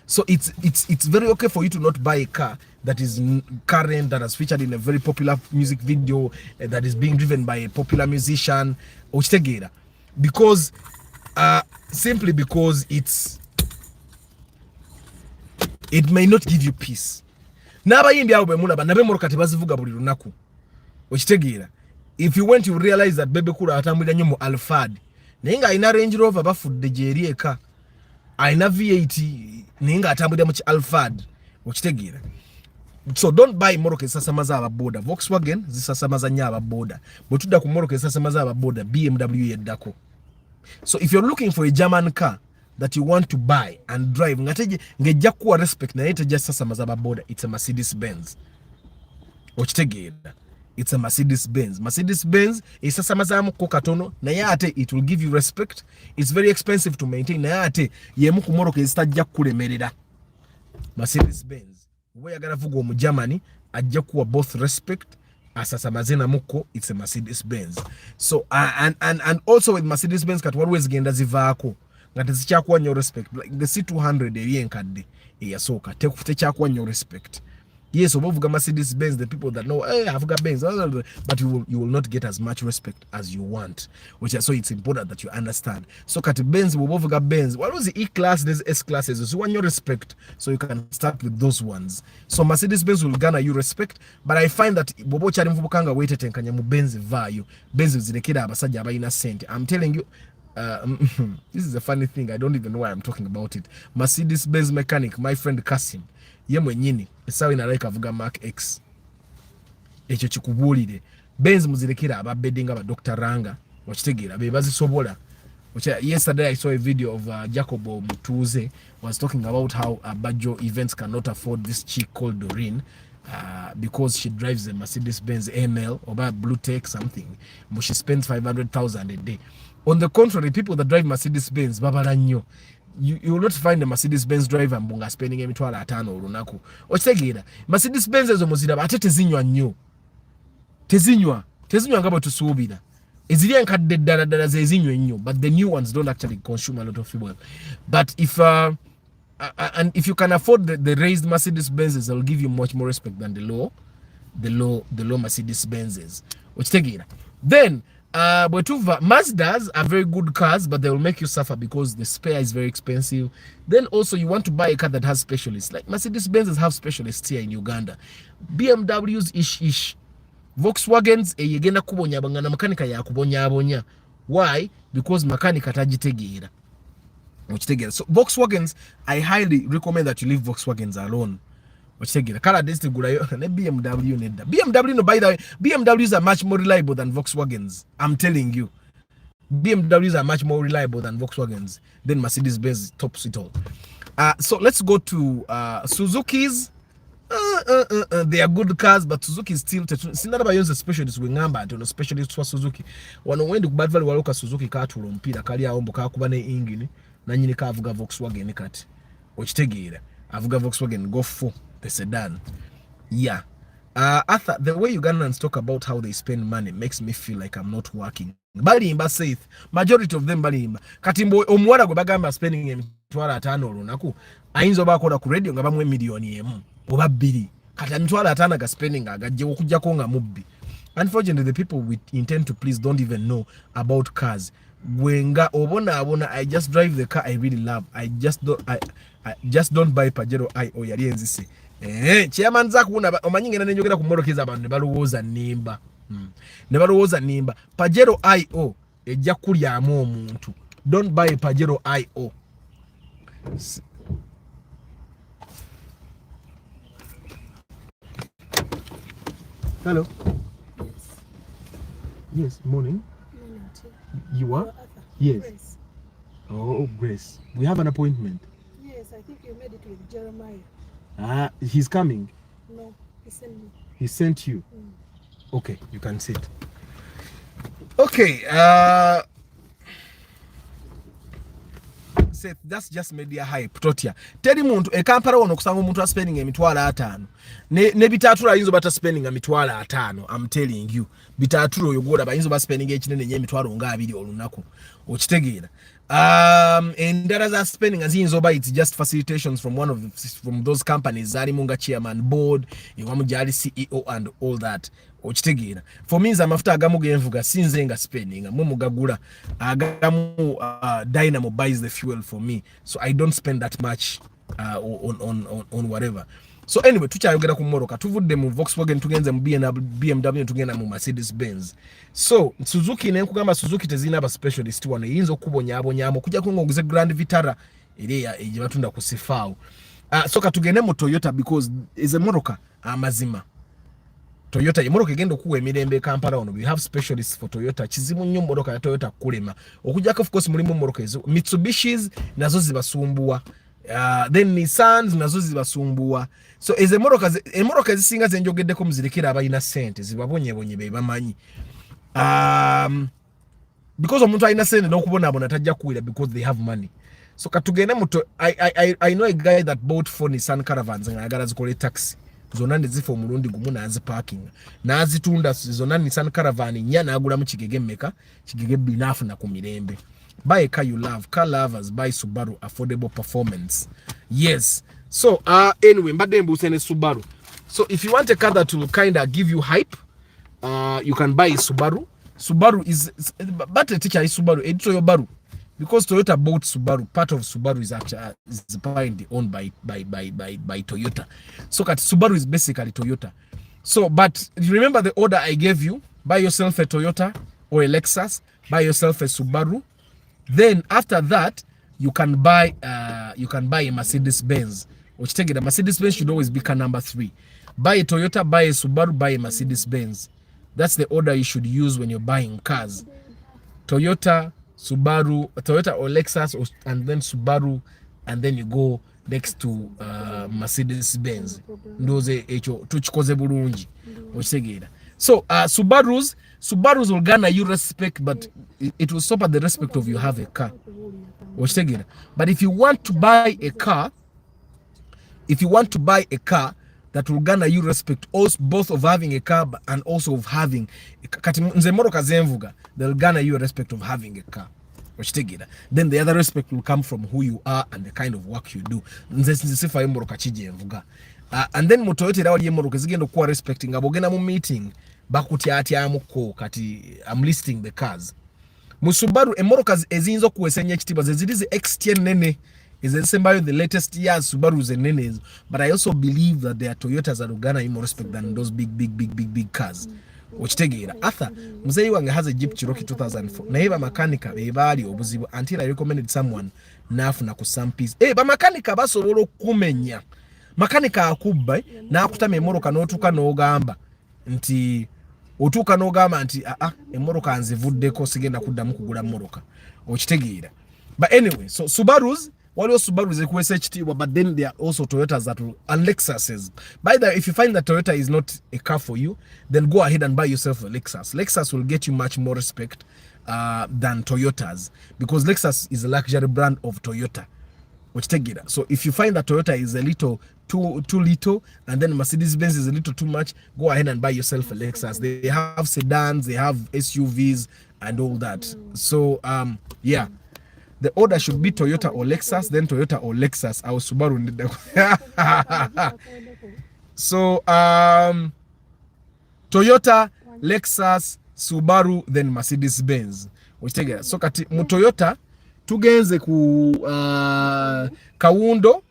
So it's very okay for you to not buy a car that is current, that has featured in a very popular music video, that is being driven by a popular musician, because simply because it may not give you peace. N'abayimbi abo bemulaba nabe moroka tebazivuga buli lunaku. Okitegeera. If you went, you realize that Bebe Kula atambulira nnyo mu Alphard. Naye nga alina Range Rover bafudde gyeri eka. Alina V8 naye nga atambulira mu Alphard. Okitegeera. So don't buy moroka esasamaza ababoda. Volkswagen zisasamaza nnyo ababoda. Bwe tudda ku moroka esasamaza ababoda, BMW yeddako. So if you're looking for a German car that you want to buy and drive, ngejja kuwa respect naye tejja sasamaza ababoda, it's a Mercedes Benz. Okitegeera. It's a Mercedes Benz. Mercedes Benz is sasamazamu ko katono naye ate it will give you respect. It's very expensive to maintain naye ate yemu ku moroka ezitajja kulemerera. Mercedes Benz we yagala vuga mu Germany ajja kuwa both respect asasamazena muko. It's a Mercedes Benz. So and also with Mercedes Benz kat always genda zivaako nga tezikyakuwa nnyo respect, like the C200 eri enkadde eyasooka tekyakuwa nnyo respect. Yes, obuvuga Mercedes Benz, the people that know, hey, I've got Benz, but you will not get as much respect as you want. So it's important that you understand. So kat Benz, obuvuga Benz, what was the E-class, there's S-classes, so you want your respect, so you can start with those ones. So Mercedes Benz will garner you respect, but I find that bobo chari mfubukanga waited and kanya mu Benz value. Benz zilekeda abasajja abayina sente. I'm telling you, this is a funny thing. I don't even know why I'm talking about it. Mercedes Benz mechanic, my friend Kasim, ye mwenyini esawe na like avuga Mark X ekyo kikubulire. Benz muzirekera ababedinga ba Dr. Ranga okitegeera be bazisobola. Yesterday I saw a video of Jacobo Mutuze was talking about how Bajo events cannot afford this chick called Doreen because she drives a Mercedes Benz ML or by Blue Tech something, but she spends 500,000 a day. On the contrary, people that drive Mercedes Benz babala nnyo. You will not find a Mercedes Benz driver mbunga spending emitwalo 5 olunaku. Okitegeera Mercedes Benz ezo muziraba ate tezinywa nnyo. Tezinywa nga bwe tusuubira. Eziri enkadde ddala ze zinywa nnyo, but the new ones don't actually consume a lot of fuel. But if and if you can afford the raised Mercedes Benzes, they'll give you much more respect than the low Mercedes Benzes. Okitegeera. Then Bwetuva, Mazdas are very good cars, but they will make you suffer because the spare is very expensive. Then also you want to buy a car that has specialists. Like Mercedes Benzes have specialists here in Uganda. BMWs ish. Volkswagens yegenda kubonya bangana makanika ya kubonya. Why? Because makanika tajitegeera. So Volkswagens, I highly recommend that you leave Volkswagens alone. Kala desti gulayo ne BMW nedda. BMW no, by the way, BMWs are much more reliable than Volkswagens. I'm telling you. BMWs are much more reliable than Volkswagens. Then Mercedes Benz tops it all. So let's go to Suzuki's. they are good cars, but Suzuki is still sinaba bayonze specialist wengamba ati ono specialist wa Suzuki wano wendi ku Badvalley waloka Suzuki katulo mpira kali aombo kakuba ne engine na nyini kavuga Volkswagen kati okitegeera avuga Volkswagen Golf 4 the sedan. Yeah. Arthur, the way Ugandans talk about how they spend money makes me feel like I'm not working. Balimba saith, majority of them balimba. Katimbo omuwala gwe bagamba spending emitwala 5 olunaku, ayinza bakola ku radio nga bamwe milioni emu oba 2. Kati emitwala 5 ga spending agajje okujjako nga mubbi. Unfortunately, the people we intend to please don't even know about cars. Gwenga obona I just drive the car I really love. I just don't buy Pajero IO yali enzise. Chairman zakuna omanyi ngena nenjogera ku morokiza abantu ne balowooza nimba. Ne balowooza nimba. Pajero IO ejja kulyamu omuntu. Don't buy Pajero IO. Hello. Yes, morning. Morning too. You are? Yes. Grace. Oh, Grace. We have an appointment. Yes, I think you made it with Jeremiah. He's coming. No, he sent me. He sent you. Okay, you can sit. Okay, say that's just media hype. Totia. Teri muntu ekampara wono kusanga omuntu a spending emitwala 5. Ne bitatu ayinzo bata spending emitwala 5. I'm telling you. Bitatu oyo goda bayinzo ba spending ekinene nye emitwalo nga 2 olunaku. Okitegeera. And there is a spending as in Zoba, it's just facilitations from from those companies, Zarimunga chairman, board, Iwamujali CEO, and all that. For me, I'm after Agamu Genfuga, Sinzenga spending, Mumugagura, Agamu Dynamo buys the fuel for me. So I don't spend that much on whatever. So anyway, tuchayogera ku Moroka, tuvudde mu Volkswagen tugenze mu BMW tugenda mu Mercedes Benz. So Suzuki ne nkugamba Suzuki tezina aba specialist wano yinzo kubonyabonyamo kujja kungoguze Grand Vitara iliya ejibatunda ku Sifao. So katugende mu Toyota because is a Moroka amazima. Toyota Moroka egenda okuwa emirembe Kampala ono. We have specialists for Toyota. Kizibu nnyo Moroka ya Toyota kulema. Okujjako of course mulimu Moroka ezo. Mitsubishis nazo zibasumbuwa. Then Nissans nazo zibasumbuwa. So is Moroka zisinga zenjogeddeko muzirikira abayina sente zibabonyebonye be bamanyi. Because omuntu alina sente n'okubonabona tajja kuwira because they have money. So katugende muto I know a guy that bought 4 Nissan Caravans nga agala zikole taxi. Zonna nezifo omulundi gumu naziparking. Nazitunda zonna Nissan Caravan nya nagula mu kigege mmeka kigege binafu na ku mirembe. Buy a car you love. Car lovers buy Subaru affordable performance. Yes. So anyway, mbadde mbusene Subaru. So if you want a car that will kind of give you hype, you can buy Subaru. Subaru is but the teacher is Subaru. Edito your Baru. Because Toyota bought Subaru, part of Subaru is actually owned by Toyota. So Subaru is basically Toyota. So but remember the order I gave you: buy yourself a Toyota or a Lexus, buy yourself a Subaru. Then after that, you can buy a Mercedes Benz. Which take it, a Mercedes Benz should always be car number 3. Buy a Toyota, buy a Subaru, buy a Mercedes Benz. That's the order you should use when you're buying cars. Toyota, Subaru, Toyota or Lexus, and then Subaru, and then you go next to Mercedes Benz. Ndoze echo tuchikoze bulungi. Ochegera. So Subarus will garner you respect, but it will stop at the respect of you have a car. But if you want to buy a car, that will garner you respect, also both of having a car and also of having they'll garner you a respect of having a car. Then the other respect will come from who you are and the kind of work you do. And then Motoyota wali Moroka zigenda kuwa respecting abogena mu meeting bakutyatyamuko kati I'm listing the cars. Musubaru Moroka ezinzo kuwesenya ekitiba zezirize XTN nene ezisembayo the latest years Subaru zenene, but I also believe that their Toyotas are garner more respect than those big cars. Okitegeera Arthur muzeyi wange has a Jeep Cherokee 2004 naye bamakanika bebaali obuzibu until I recommended someone nafuna ku some piece bamakanika basobola okumenya makanika akubba n'akutama emoroka n'otuuka n'ogamba nti emoroka nzivuddeko sigenda kuddamu kugula moroka okitegeera. But anyway, so Subarus waliwo Subaru zikuwesa ekitiibwa, but then there are also Toyotas that will, and Lexuses. By the way, if you find that Toyota is not a car for you, then go ahead and buy yourself a Lexus. Lexus will get you much more respect than Toyotas, because Lexus is a luxury brand of Toyota. Which take it. So if you find that Toyota is a little too little, and then Mercedes-Benz is a little too much, go ahead and buy yourself a Lexus. They have sedans, they have SUVs and all that. So yeah, the order should be Toyota or Lexus, then Toyota or Lexus. Our Subaru. So Toyota, Lexus, Subaru, then Mercedes-Benz. Which take it. So kati mu Toyota tugenze ku Kawundo,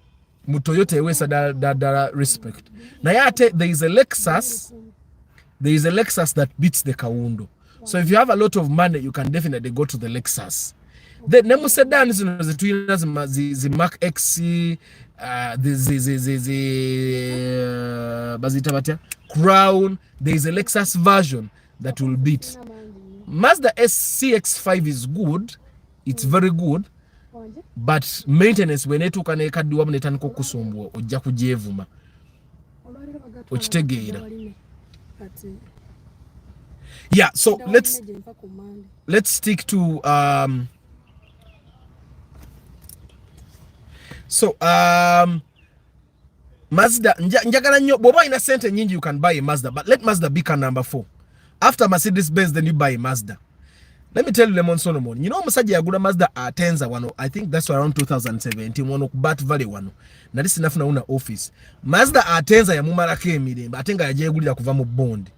mu Toyota ewesa da respect. Na yate there is a Lexus that beats the Kawundo. So if you have a lot of money, you can definitely go to the Lexus. The nemu sedan zino zituyina zi Mark X, bazita batya Crown. There is a Lexus version that will beat. Mazda CX-5 is good. It's very good, but maintenance when etuuka nekaddiwamu netandika okusumbwa ojja kugyevuma okitegeera. Yeah, so let's stick to Mazda. Njagala nnyo bw'oba olina sente nyingi, you can buy a Mazda, but let Mazda be car number 4 after Mercedes-Benz, then you buy a Mazda. Let me tell you, Lemon Solomon, you know musajja yagula Mazda Atenza wano, I think that's around 2017 wano ku Bat Valley wano, nali sinafuna una office. Mazda Atenza yamumalako emirembe ate nga yagyegulira kuva mu bond.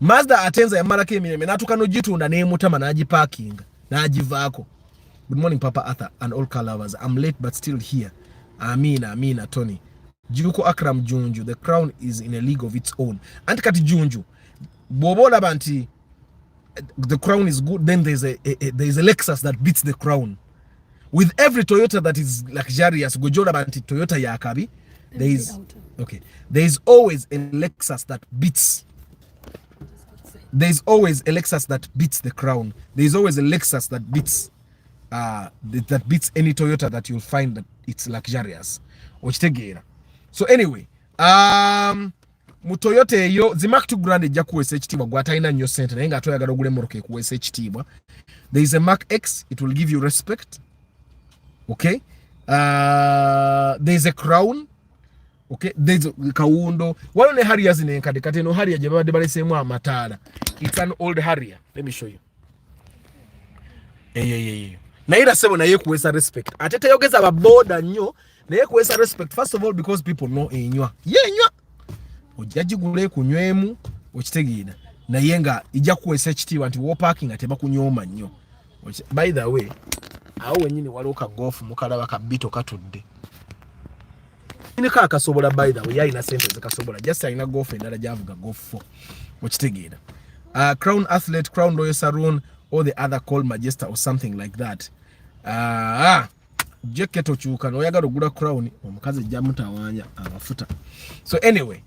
Mazda Atenza yamumalako emirembe n'atuuka n'ogitunda n'emutama n'agiparkinga n'agivaako. Good morning Papa Arthur and all car lovers. I'm late but still here. Amina Tony. Juko Akram Junju, the Crown is in a league of its own. Anti kati Junju bw'oba olaba nti the Crown is good, then there's a Lexus that beats the Crown. With every Toyota that is luxurious, gojola banti Toyota yakabi, there is always a Lexus that beats. There's always a Lexus that beats the Crown. There's always a Lexus that beats that beats any Toyota that you'll find that it's luxurious. So anyway, mu Toyota eyo zi Mark 2 Grand ejja kuwesa ekitiibwa gwatalina nnyo sente naye nga toyagala ogule moroka ekuwesa ekitiibwa. There is a Mark X, it will give you respect. Okay, there is a Crown. Okay, there is a Kawundo. Waliwo ne Harrier zino enkadde kati eno Harrier gye babadde baleseemu amataala. It's an old Harrier. Let me show you. Naye era sebo naye kuwesa respect. Ate teyogeza baboda nnyo naye kuwesa respect, first of all because people know enywa. Yenywa ojja gigule kunywemu okitegeera naye nga ijja kuwesa ekitiibwa nti wo parking ate bakunyooma nnyo. By the way, awo wenyini waliwo ka golf mukalaba ka bito katudde. Ini ka kasobola by the way yalina sente zikasobola just alina golf endala gyavuga golf 4 okitegeera. Crown Athlete, Crown Royal Saloon or the other called Majesta or something like that. Jacket okyuka noyagala ogula Crown omukazi ejja mutawaanya amafuta. So anyway,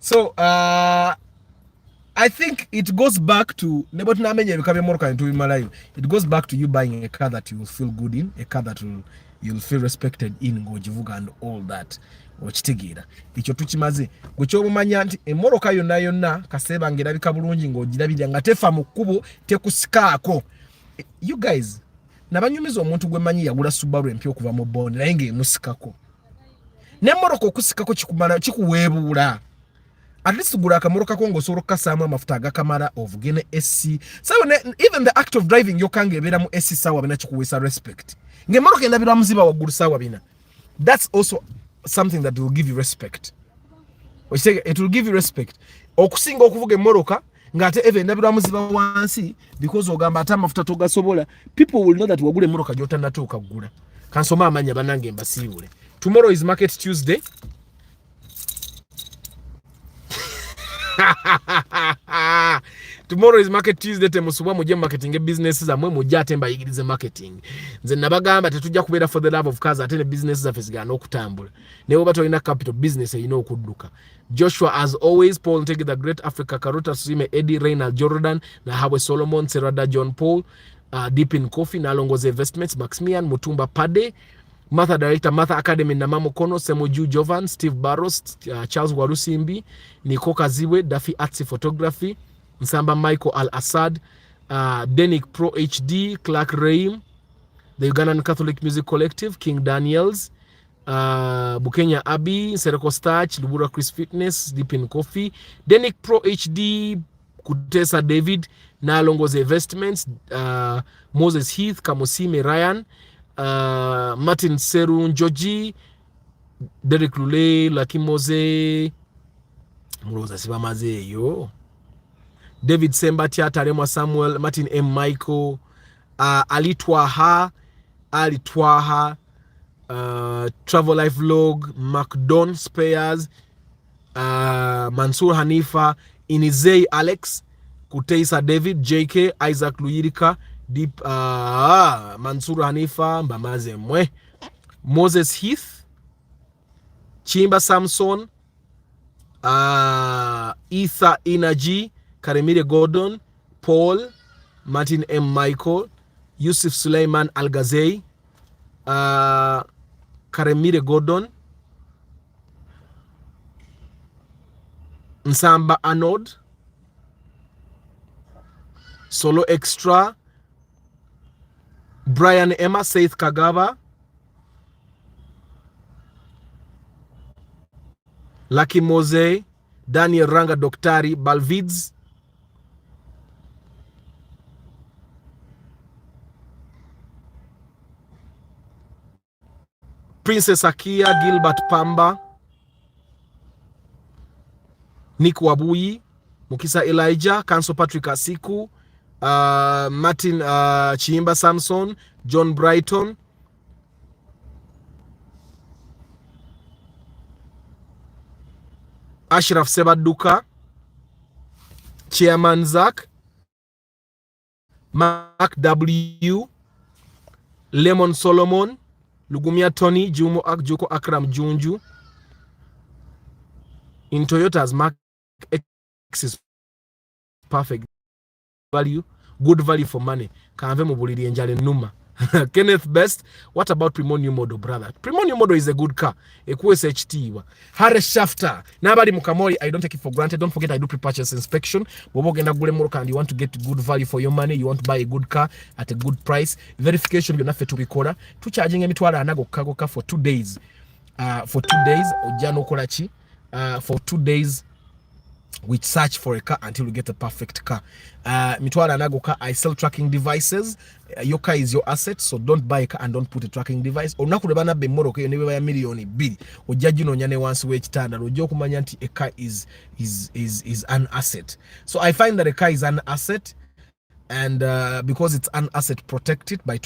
so I think it goes back to it goes back to you buying a car that you will feel good in, a car that you'll feel respected in, ngojivuga and all that. Okitegeera ekyo tukimaze gwe kyobumanya nti emmoroka yonna kaseeba ng'erabika bulungi ng'ogirabirira nga tefa mu kkubo tekusikaako. You guys nabanyumiza omuntu gwe manyi yagula Subaru empya okuva mu bondi naye ng'emusikako n'emmoroka okusikako kikumala kikuweebuula. At least gula akamoroka ko ng'osobola okukasaamu amafuta agakamala ovugene SC. So even the act of driving yokange ebeera mu SC sawa bina kikuweesa respect. Ng'emmoroka endabirwa muziba waggulu sawa bina. That's also something that will give you respect. It will give you respect. Okusinga okuvuga emmoroka ng'ate eve endabirwa muziba wansi because ogamba ate amafuta togasobola. People will know that wagula emmoroka gy'otannatuuka kugula. Kansoma amanya bannange mbasiibule. Tomorrow is Market Tuesday. Tomorrow is Market Tuesday. Temusubwa mujje marketing business zamwe mujje ate mbayigirize marketing. Nze nabagamba tetujja kubeera for the love of cars ate ne business zaffe zigana okutambula. Ne oba tolina capital business erina okudduka. Joshua as always, Paul Ntege the Great Africa, Karota Sime, Eddie Reynald Jordan, Nahawe Solomon, Serada John Paul, Deep in Coffee, Nalongoze Investments, Maximian Mutumba Pade, Martha Director, Martha Academy, Namamo Kono, Semoju Jovan, Steve Barros, Charles Warusimbi, Niko Kaziwe, Daffy Atsi Photography, Nsamba Michael Al-Assad, Denik Pro HD, Clark Reim, the Ugandan Catholic Music Collective, King Daniels, Bukenya Abbey, Sereko Starch, Lubura Chris Fitness, Deep in Coffee, Denik Pro HD, Kutesa David, Nalongo's Investments, Moses Heath, Kamosime Ryan, Martin Serun Joji, Derek Lule, Lucky Mose, Muroza Sibamaze yo, David Sembatia, Tarema Samuel, Martin M. Michael, Ali Twaha, Travel Life Vlog, McDon Spears, Mansour Hanifa, Inizei Alex, Kuteisa David, JK, Isaac Luyirika, Deep Mansour Hanifa, Mbamaze Mwe, Moses Heath, Chimba Samson, Ether Energy, Karemire Gordon, Paul, Martin M. Michael, Yusuf Suleiman Al-Ghazei, Karemire Gordon, Nsamba Arnold, Solo Extra, Brian Emma, Saith Kagaba, Lucky Mose, Daniel Ranga Doktari, Balvids, Princess Akia, Gilbert Pamba, Nick Wabuyi, Mukisa Elijah, Kanso Patrick Asiku, Martin Chiimba Samson, John Brighton, Ashraf Sebaduka, Chairman Zach, Mark W, Lemon Solomon, Lugumia Tony, Jumo Akjoko Akram Junju. In Toyota's Mark X is perfect value, good value for money. Kanve mubuliri enjale numa. Kenneth Best, what about Primo New Model, brother? Primo New Model is a good car. Ekuwe HT wa. Harris Shafter. Nabali Mukamori, I don't take it for granted. Don't forget I do pre-purchase inspection. Bobo genda gule moroka and you want to get good value for your money. You want to buy a good car at a good price. Verification you nafe tubikora. Tu charging emitwala anago kagoka for 2 days. For 2 days, ojano kolachi. For 2 days, we search for a car until we get a perfect car. Mitwala nagoka, I sell tracking devices. Your car is your asset, so don't buy a car and don't put a tracking device. Onakurebana be moro ke nebe ya million bili. Ojaji no nyane once we chitanda. Ojo kumanya nti a car is an asset. So I find that a car is an asset, and because it's an asset protected by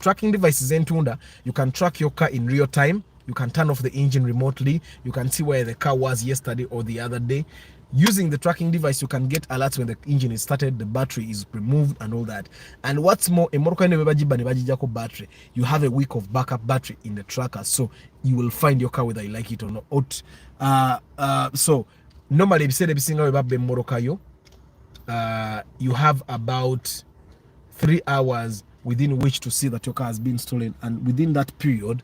tracking devices entunda, you can track your car in real time. You can turn off the engine remotely. You can see where the car was yesterday or the other day. Using the tracking device, you can get alerts when the engine is started, the battery is removed, and all that. And what's more, battery, you have a week of backup battery in the tracker, so you will find your car whether you like it or not. So normally, you have about 3 hours within which to see that your car has been stolen, and within that period,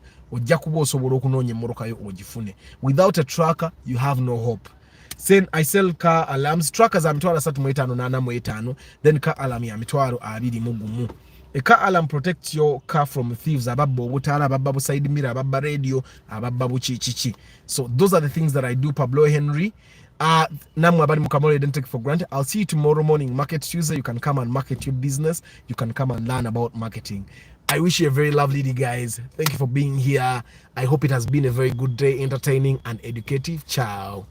without a tracker, you have no hope. Saying I sell car alarms, trackers are mitwaro 3 na 4 then car alarm ya mitwaro 2 A car alarm protects your car from thieves, ababbo butala, ababbo side mirror, ababbo radio, ababbo chichichi. So those are the things that I do. Pablo Henry. Namu abadi mukamori, don't take it for granted. I'll see you tomorrow morning, Market Tuesday. You can come and market your business. You can come and learn about marketing. I wish you a very lovely day, guys. Thank you for being here. I hope it has been a very good day, entertaining and educative. Ciao.